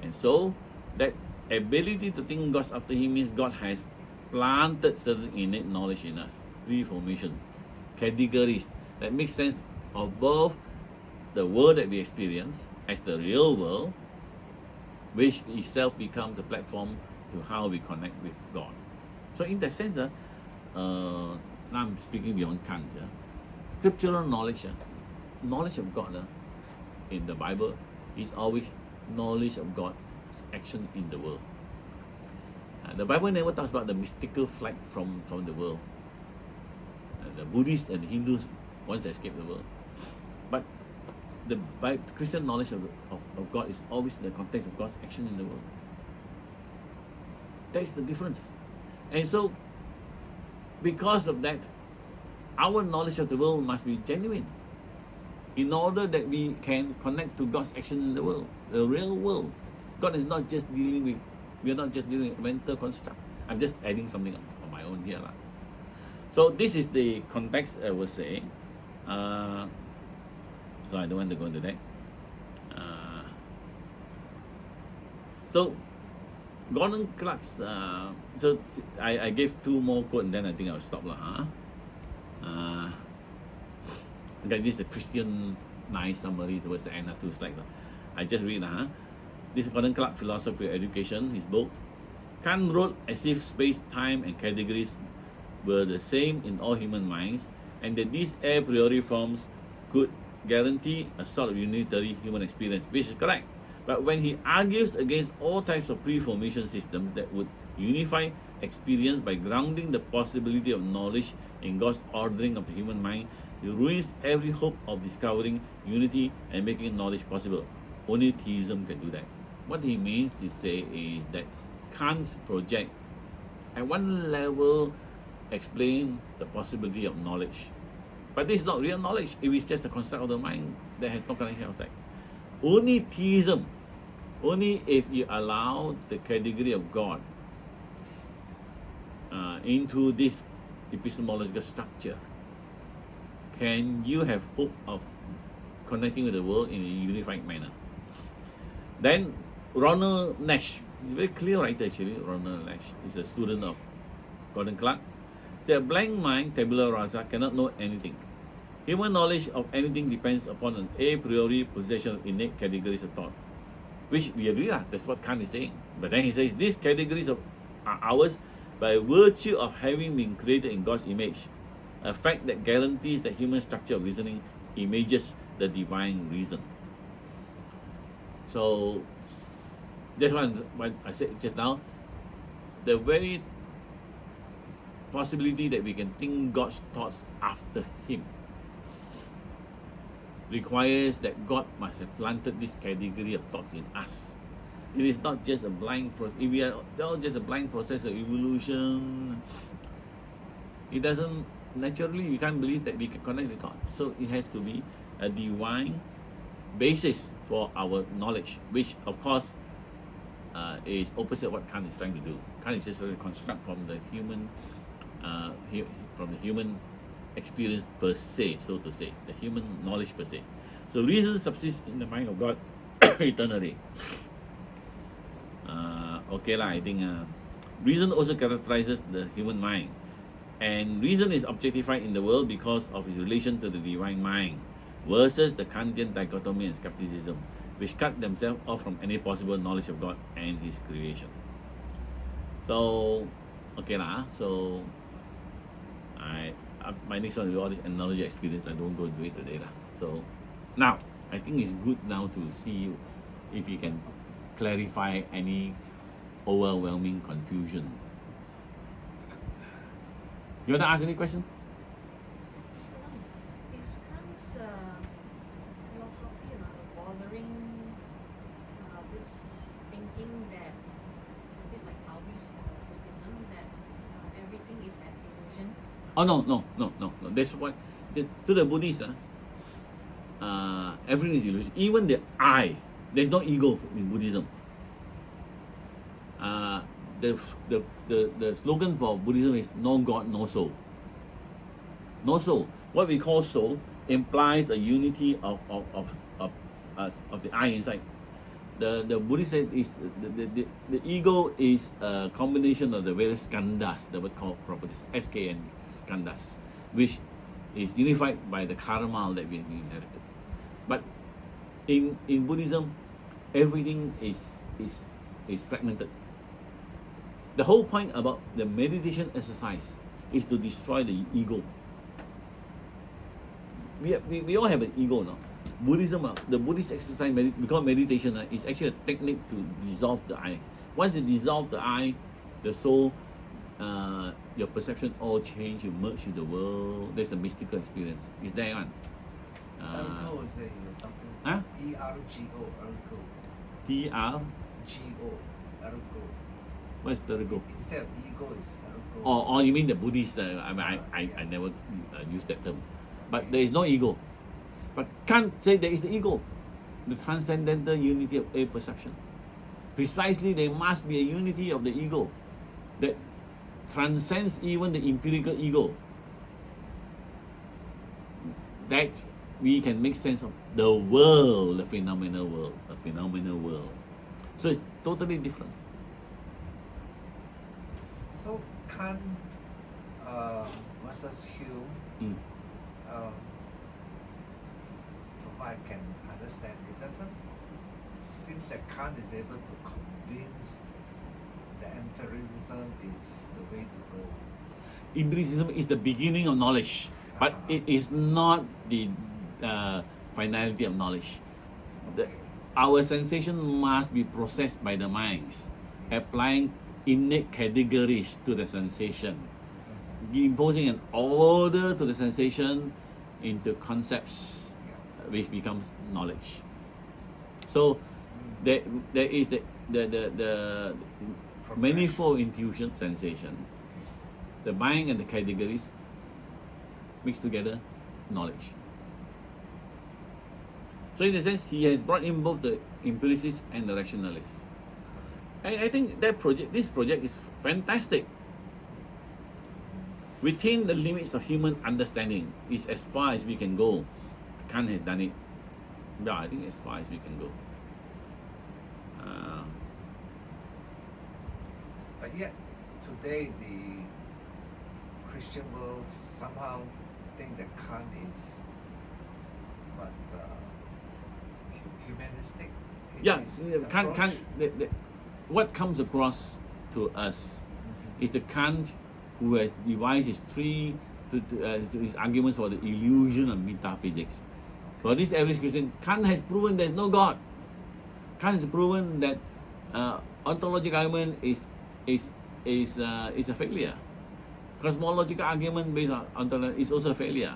And so that ability to think God after Him means God has planted certain innate knowledge in us, pre-formation, categories that make sense of both the world that we experience as the real world, which itself becomes a platform to how we connect with God. So in that sense, now I'm speaking beyond Kant. Scriptural knowledge, knowledge of God in the Bible is always knowledge of God's action in the world. The Bible never talks about the mystical flight from the world. The Buddhists and the Hindus once escape the world. But the Christian knowledge of God is always in the context of God's action in the world. That's the difference. And so, because of that, our knowledge of the world must be genuine in order that we can connect to God's action in the world, the real world. God is not just dealing with, we are not just dealing with mental construct. I'm just adding something on my own here. So this is the context, I would say. So I don't want to go into that. So Gordon Clark's, so I gave two more quotes and then I think I'll stop. Okay, this is a Christian nice summary towards the end of 2 slides. I just read. This is Gordon Clark, Philosophy of Education, his book. Kant wrote as if space, time, and categories were the same in all human minds, and that these a priori forms could guarantee a sort of unitary human experience, which is correct. But when he argues against all types of pre-formation systems that would unify experience by grounding the possibility of knowledge in God's ordering of the human mind, he ruins every hope of discovering unity and making knowledge possible. Only theism can do that. What he means to say is that Kant's project, at one level, explain the possibility of knowledge. But this is not real knowledge. It is just a construct of the mind that has no connection outside. Only theism, only if you allow the category of God into this epistemological structure, can you have hope of connecting with the world in a unified manner. Then Ronald Nash, very clear writer actually. Ronald Nash is a student of Gordon Clark. Said a blank mind, tabula rasa, cannot know anything. Human knowledge of anything depends upon an a priori possession of innate categories of thought, which we agree lah. That's what Kant is saying. But then he says these categories are ours by virtue of having been created in God's image, a fact that guarantees that human structure of reasoning images the divine reason. So that's what I said just now. The very possibility that we can think God's thoughts after Him requires that God must have planted this category of thoughts in us. It is not just a blind process. If we are all just a blind process of evolution, it doesn't, naturally we can't believe that we can connect with God. So it has to be a divine basis for our knowledge, which of course is opposite what Kant is trying to do. Kant is just a construct from the human experience per se, so to say, the human knowledge per se. So reason subsists in the mind of God eternally. I think reason also characterizes the human mind, and reason is objectified in the world because of its relation to the divine mind, versus the Kantian dichotomy and skepticism, which cut themselves off from any possible knowledge of God and His creation. So, so my next one will be all this analogy experience. I don't go into it today. So now, I think it's good now to see if you can clarify any overwhelming confusion. You want to ask any question? Is Kant's philosophy bothering this thinking that, a bit like Taoist or Buddhism, that everything is an illusion? Oh no. That's what to the Buddhists. Everything is illusion. Even the I. There's no ego in Buddhism. The slogan for Buddhism is no God, no soul. No soul. What we call soul implies a unity of the I inside. The Buddhist said is the ego is a combination of the various skandhas, the word called properties, SKN skandhas, which is unified by the karma that we have inherited. But in Buddhism, everything is fragmented. The whole point about the meditation exercise is to destroy the ego. We all have an ego now. Buddhism, the Buddhist exercise, we call meditation, is actually a technique to dissolve the I. Once you dissolve the I, the soul, your perception all change, you merge with the world. There's a mystical experience. Is there one? Ergo is Huh? E-R-G-O, ergo. P-R? G-O, ergo. What is the ego? Instead of ego is ergo. Or you mean the Buddhist? I never use that term. But there is no ego. But Kant say there is the ego, the transcendental unity of a perception. Precisely, there must be a unity of the ego that transcends even the empirical ego. That we can make sense of the world, the phenomenal world. So it's totally different. So Kant versus Hume, from what I can understand, it doesn't seem that Kant is able to convince that empiricism is the way to go. Empiricism is the beginning of knowledge, but it is not the finality of knowledge. Our sensation must be processed by the minds, applying innate categories to the sensation, imposing an order to the sensation into concepts, which becomes knowledge. So there is the manifold intuition sensation, the mind and the categories mixed together, knowledge. So in a sense, he has brought in both the empiricists and the rationalists. I think this project is fantastic. Within the limits of human understanding, is as far as we can go. Kant has done it. Yeah, I think as far as we can go. But yet, today the Christian world somehow think that Kant is humanistic. in Yeah, his Kant, approach. what comes across to us is the Kant who has devised his his arguments for the illusion of metaphysics. For this average Christian, Kant has proven there's no God. Kant has proven that ontological argument is a failure. Cosmological argument based on ontology is also a failure.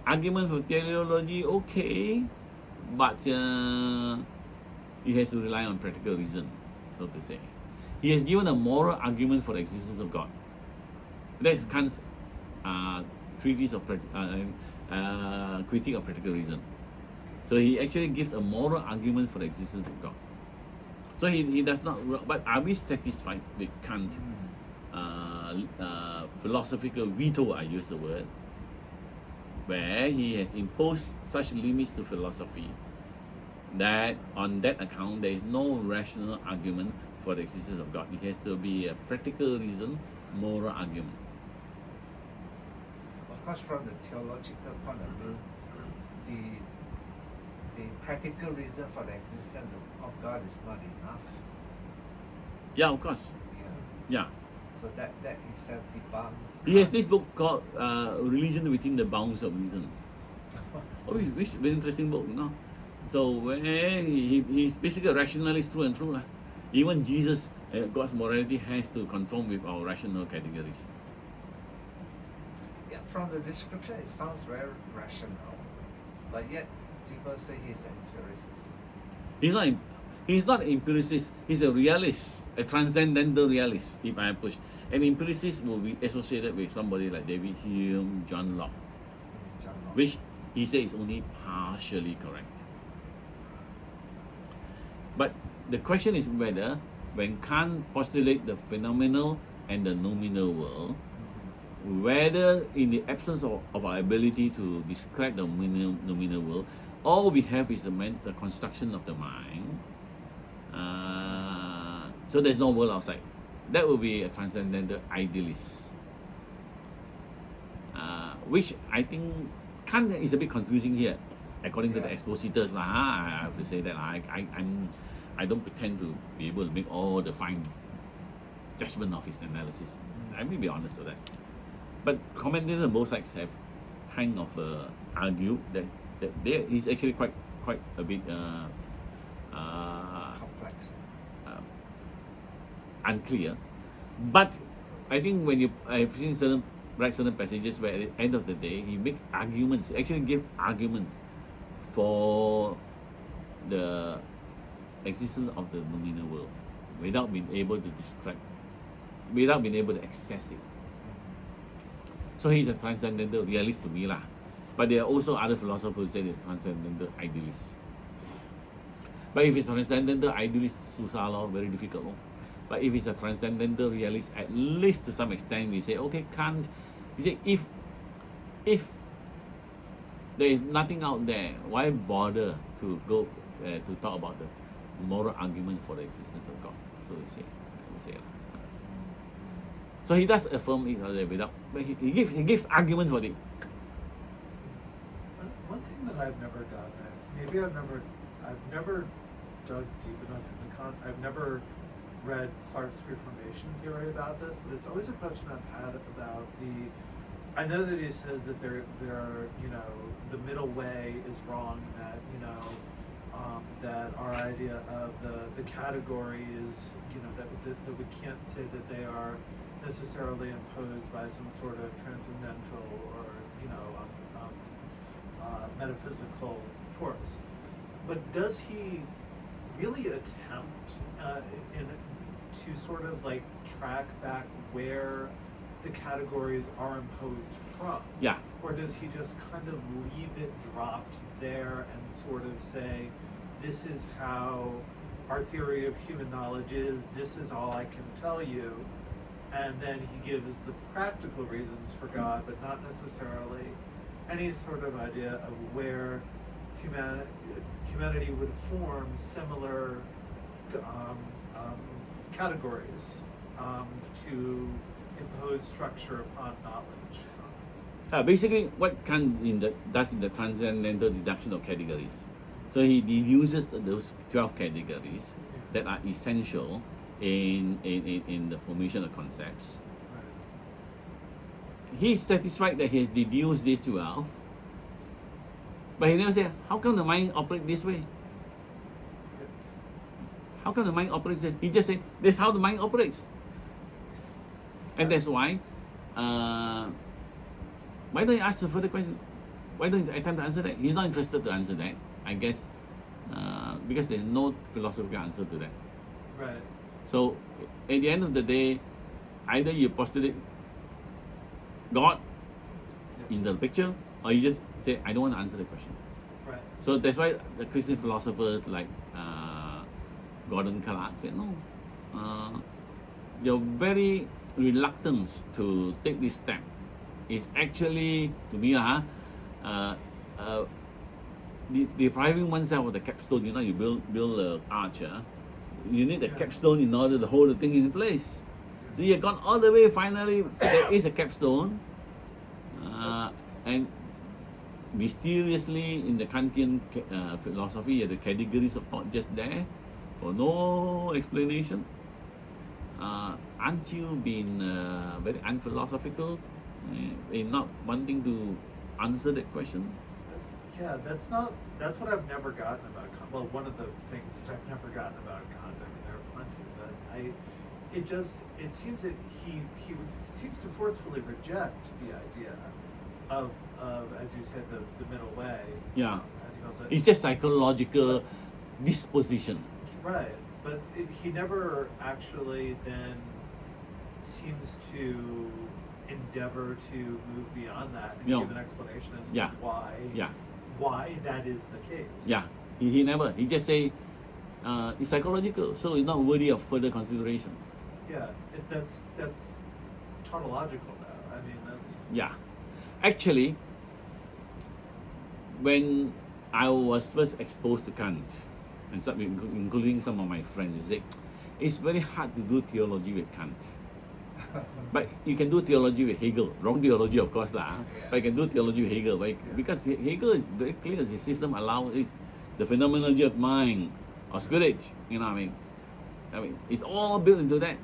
Argument for teleology, okay, but it has to rely on practical reason, so to say. He has given a moral argument for the existence of God. That's Kant's critique of practical reason. So he actually gives a moral argument for the existence of God. So he does not. But are we satisfied with Kant? Philosophical veto, I use the word, where he has imposed such limits to philosophy that on that account there is no rational argument for the existence of God. It has to be a practical reason, moral argument. Of course, from the theological point of view, the practical reason for the existence of God is not enough. Yeah, of course. Yeah. So that itself debunked. He has this book called Religion Within the Bounds of Reason. Which very interesting book, you know. So where he's basically a rationalist through and through. Even Jesus, God's morality has to conform with our rational categories. Yeah, from the description, it sounds very rational, but yet people say he's an empiricist. He's not an empiricist. He's a realist, a transcendental realist. If I push, an empiricist will be associated with somebody like David Hume, John Locke, which he says is only partially correct. But the question is whether, when Kant postulates the phenomenal and the nominal world, whether in the absence of our ability to describe the nominal world, all we have is the construction of the mind. So there's no world outside. That will be a transcendental idealist. Which I think Kant is a bit confusing here, according to the expositors. I have to say that I don't pretend to be able to make all the fine judgment of his analysis. I may be honest with that. But commentators on both sides have kind of argued that he's actually quite a bit Complex. Unclear. But I think when I've seen certain passages where at the end of the day he makes arguments, he actually gives arguments for the existence of the nominal world without being able to describe without being able to access it. So he's a transcendental realist to me lah. But there are also other philosophers who say he's transcendental idealist. But if it's transcendental idealist, susah lor, very difficult lor. But if it's a transcendental realist, at least to some extent, we say, okay, Kant, you say, if there is nothing out there, why bother to go to talk about the moral argument for the existence of God? So we say, I would say. So he does affirm it without, but he gives arguments for it. One thing that I've never gotten at, maybe I've never dug deep enough into Kant. I've never read Clarke's Reformation theory about this, but it's always a question I've had about I know that he says that there are, the middle way is wrong, that, that our idea of the category is, that we can't say that they are necessarily imposed by some sort of transcendental or, metaphysical force. But does he really attempt to sort of like track back where the categories are imposed from? Yeah. Or does he just kind of leave it dropped there and sort of say, this is how our theory of human knowledge is, this is all I can tell you, and then he gives the practical reasons for God, but not necessarily any sort of idea of where humanity would form similar categories to impose structure upon knowledge. Basically, what Kant does in the transcendental deduction of categories. So he deduces those 12 categories that are essential in the formation of concepts. He's satisfied that he has deduced these 12, but he never said, how come the mind operates this way? How come the mind operates this way? He just said, that's how the mind operates. And that's why, why don't you ask a further question? Why don't you attempt to answer that? He's not interested to answer that, I guess, because there's no philosophical answer to that. Right. So, at the end of the day, either you postulate God in the picture, or you just say, I don't want to answer the question. Right. So that's why the Christian philosophers like Gordon Clark said, no, you're very reluctant to take this step. It's actually, to me, depriving oneself of the capstone. You build an arch, you need a capstone in order to hold the thing in place. So you've gone all the way, finally, there is a capstone, and mysteriously in the Kantian philosophy, the categories of thought just there, for no explanation. Aren't you being very unphilosophical in not wanting to answer that question? Yeah, that's what I've never gotten about Kant. Well, one of the things that I've never gotten about Kant, I mean, there are plenty, but it seems that he seems to forcefully reject the idea of as you said, the middle way. Yeah. As he calls it. It's just psychological disposition. Right, but he never actually then seems to endeavor to move beyond that and give an explanation as to why that is the case. Yeah, he never. He just say it's psychological, so it's not worthy of further consideration. Yeah, that's tautological though. I mean, that's... Yeah. Actually, when I was first exposed to Kant, and some, including some of my friends, they say, it's very hard to do theology with Kant. But you can do theology with Hegel. Wrong theology, of course, lah. But you can do theology with Hegel, right? Because Hegel is very clear. His system allows the phenomenology of mind or spirit. You know what I mean, it's all built into that.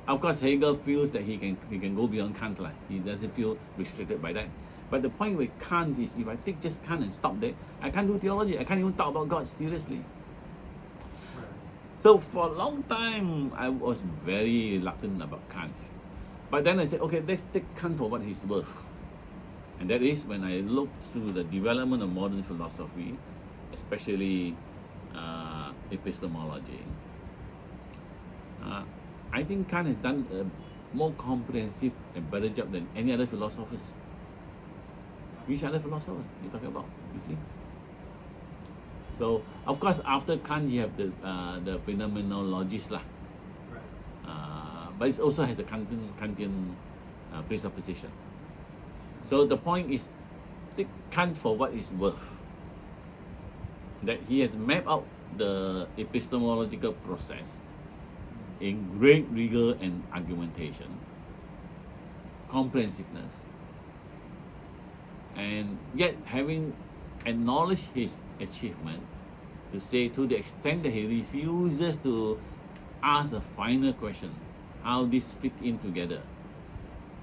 Of course, Hegel feels that he can go beyond Kant, lah. He doesn't feel restricted by that. But the point with Kant is, if I take just Kant and stop there, I can't do theology. I can't even talk about God seriously. So for a long time, I was very reluctant about Kant. But then I said, okay, let's take Kant for what he's worth. And that is when I looked through the development of modern philosophy, especially epistemology. I think Kant has done a more comprehensive and better job than any other philosophers. Which other philosopher you talking about? You see. So of course, after Kant, you have the phenomenologists lah. Right. But it also has a Kantian presupposition. So the point is, take Kant for what it's worth. That he has mapped out the epistemological process in great rigor and argumentation, comprehensiveness, and yet having acknowledged his achievement, to say to the extent that he refuses to ask a final question, how this fit in together,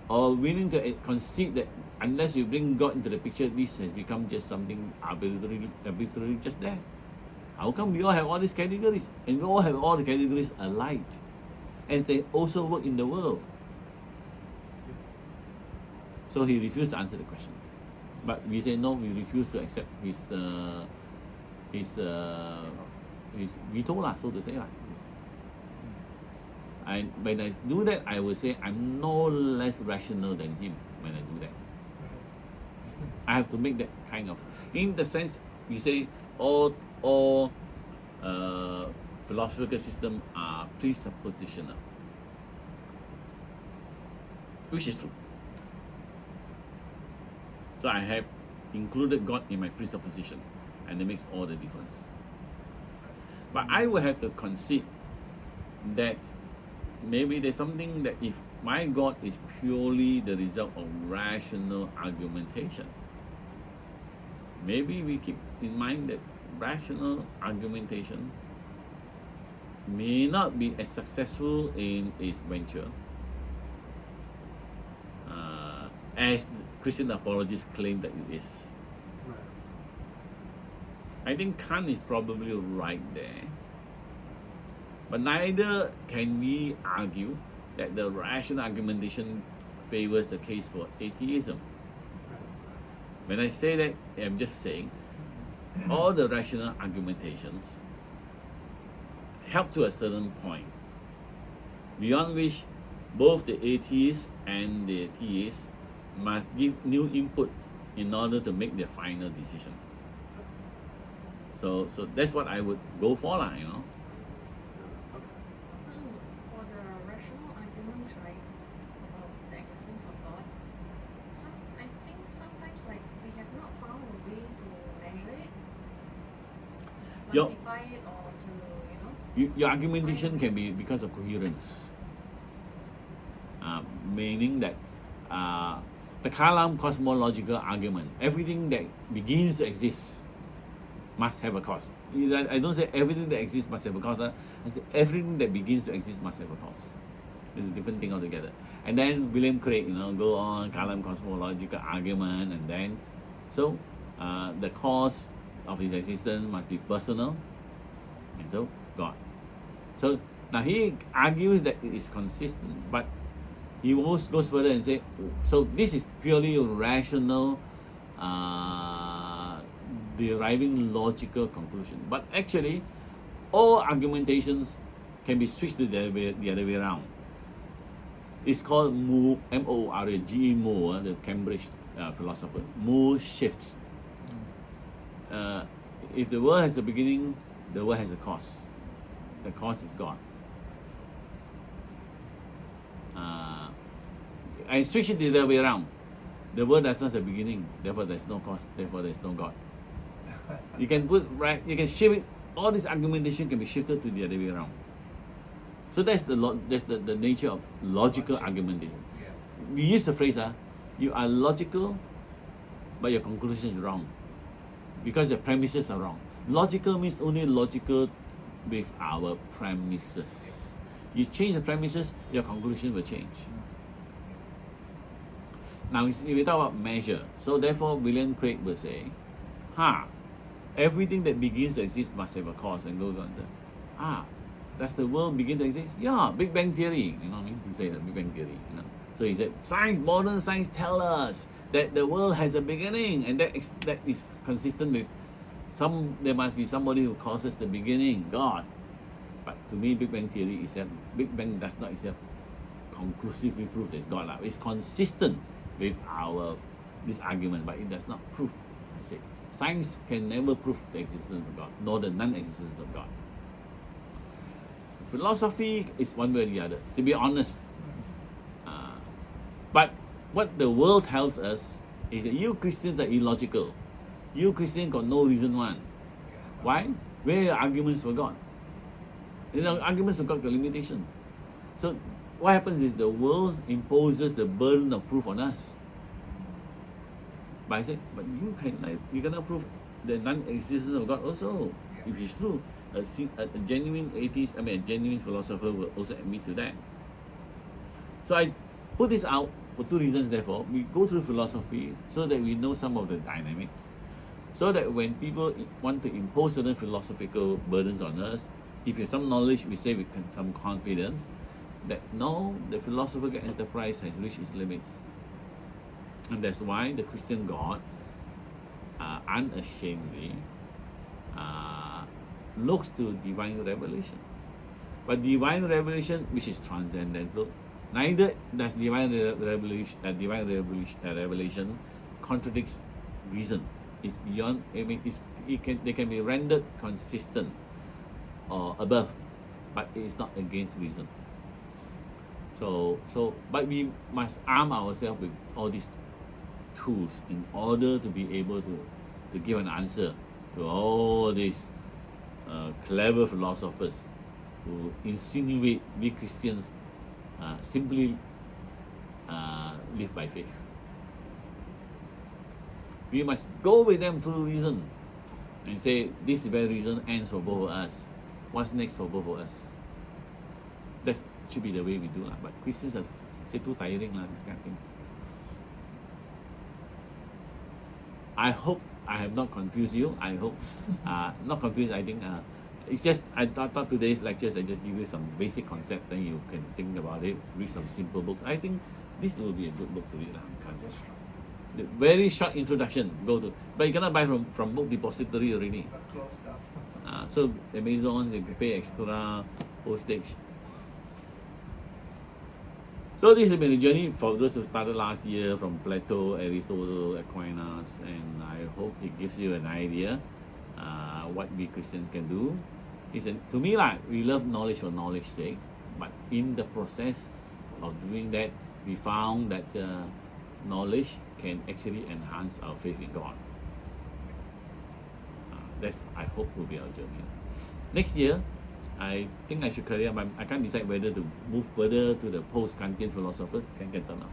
or willing to concede that unless you bring God into the picture, this has become just something arbitrary just there. How come we all have all these categories, and we all have all the categories alike, as they also work in the world? So he refused to answer the question. But we say no, we refuse to accept his veto lah, so to say lah. And when I do that, I will say I'm no less rational than him when I do that. I have to make that kind of, in the sense, we say all philosophical systems are presuppositional, which is true. So I have included God in my presupposition, and it makes all the difference. But I will have to concede that maybe there's something that if my God is purely the result of rational argumentation, maybe we keep in mind that rational argumentation may not be as successful in its venture as Christian apologists claim that it is. Right. I think Kant is probably right there. But neither can we argue that the rational argumentation favors the case for atheism. When I say that, I'm just saying all the rational argumentations help to a certain point, beyond which both the atheists and the theists must give new input in order to make their final decision. So that's what I would go for lah, you know. So for the rational arguments, right, about the existence of God, I think sometimes like we have not found a way to measure it, quantify it, or to, Your argumentation can be because of coherence, meaning that the Kalam cosmological argument, everything that begins to exist must have a cause. I don't say everything that exists must have a cause. I say everything that begins to exist must have a cause. It's a different thing altogether. And then William Craig, go on Kalam cosmological argument, and then so the cause of his existence must be personal, and so God. So now he argues that it is consistent, but he almost goes further and say, so this is purely rational, deriving logical conclusion. But actually, all argumentations can be switched to the other way around. It's called Moore, M-O-R-E, G.E. Moore, the Cambridge philosopher. Moore shift. If the world has a beginning, the world has a cause. The cause is God. I switch it the other way around. The world does not have a beginning, therefore there's no cause, therefore there's no God. You can shift it. All this argumentation can be shifted to the other way around. So that's the nature of logical argumentation. Yeah. We use the phrase, you are logical, but your conclusion is wrong, because your premises are wrong. Logical means only logical with our premises. You change the premises, your conclusion will change. Now, if we talk about measure, so therefore William Craig will say, everything that begins to exist must have a cause, and goes on. Does the world begin to exist? Yeah, Big Bang Theory. You know what I mean? He said the Big Bang Theory. So he said, modern science tells us that the world has a beginning, and that is consistent with there must be somebody who causes the beginning, God. But to me, Big Bang theory itself, Big Bang does not itself conclusively prove there's God. It's consistent with this argument, but it does not prove. I say, science can never prove the existence of God, nor the non-existence of God. Philosophy is one way or the other, to be honest. But what the world tells us is that you Christians are illogical. You Christians got no reason one. Why? Where are your arguments for God? Arguments for God got limitation. So what happens is the world imposes the burden of proof on us. But I said, but you cannot prove the non-existence of God also. If it's true, a genuine atheist, a genuine philosopher will also admit to that. So I put this out for two reasons. Therefore, we go through philosophy so that we know some of the dynamics, so that when people want to impose certain philosophical burdens on us, if you have some knowledge, we say with some confidence that no, the philosophical enterprise has reached its limits. And that's why the Christian God unashamedly looks to divine revelation. But divine revelation, which is transcendental, neither does divine revelation contradicts reason. It's beyond. They can be rendered consistent or above, but it is not against reason. But we must arm ourselves with all these tools in order to be able to give an answer to all these clever philosophers who insinuate we Christians simply live by faith. We must go with them through reason and say this very reason ends for both of us. What's next for both of us? That should be the way we do. But Christians are too tiring, this kind of things. I hope I have not confused you. I hope not confused. I think it's just I thought today's lectures I just give you some basic concepts, then you can think about it. Read some simple books. I think this will be a good book to read. The very short introduction. But you cannot buy from Book Depository already. Closed up. So Amazon, you pay extra postage. So this has been a journey for those who started last year from Plato, Aristotle, Aquinas, and I hope it gives you an idea what we Christians can do. To me, we love knowledge for knowledge's sake, but in the process of doing that, we found that knowledge can actually enhance our faith in God. That's, I hope, will be our journey. Next year, I think I should carry on. I can't decide whether to move further to the post-Kantian philosophers. Can get done off.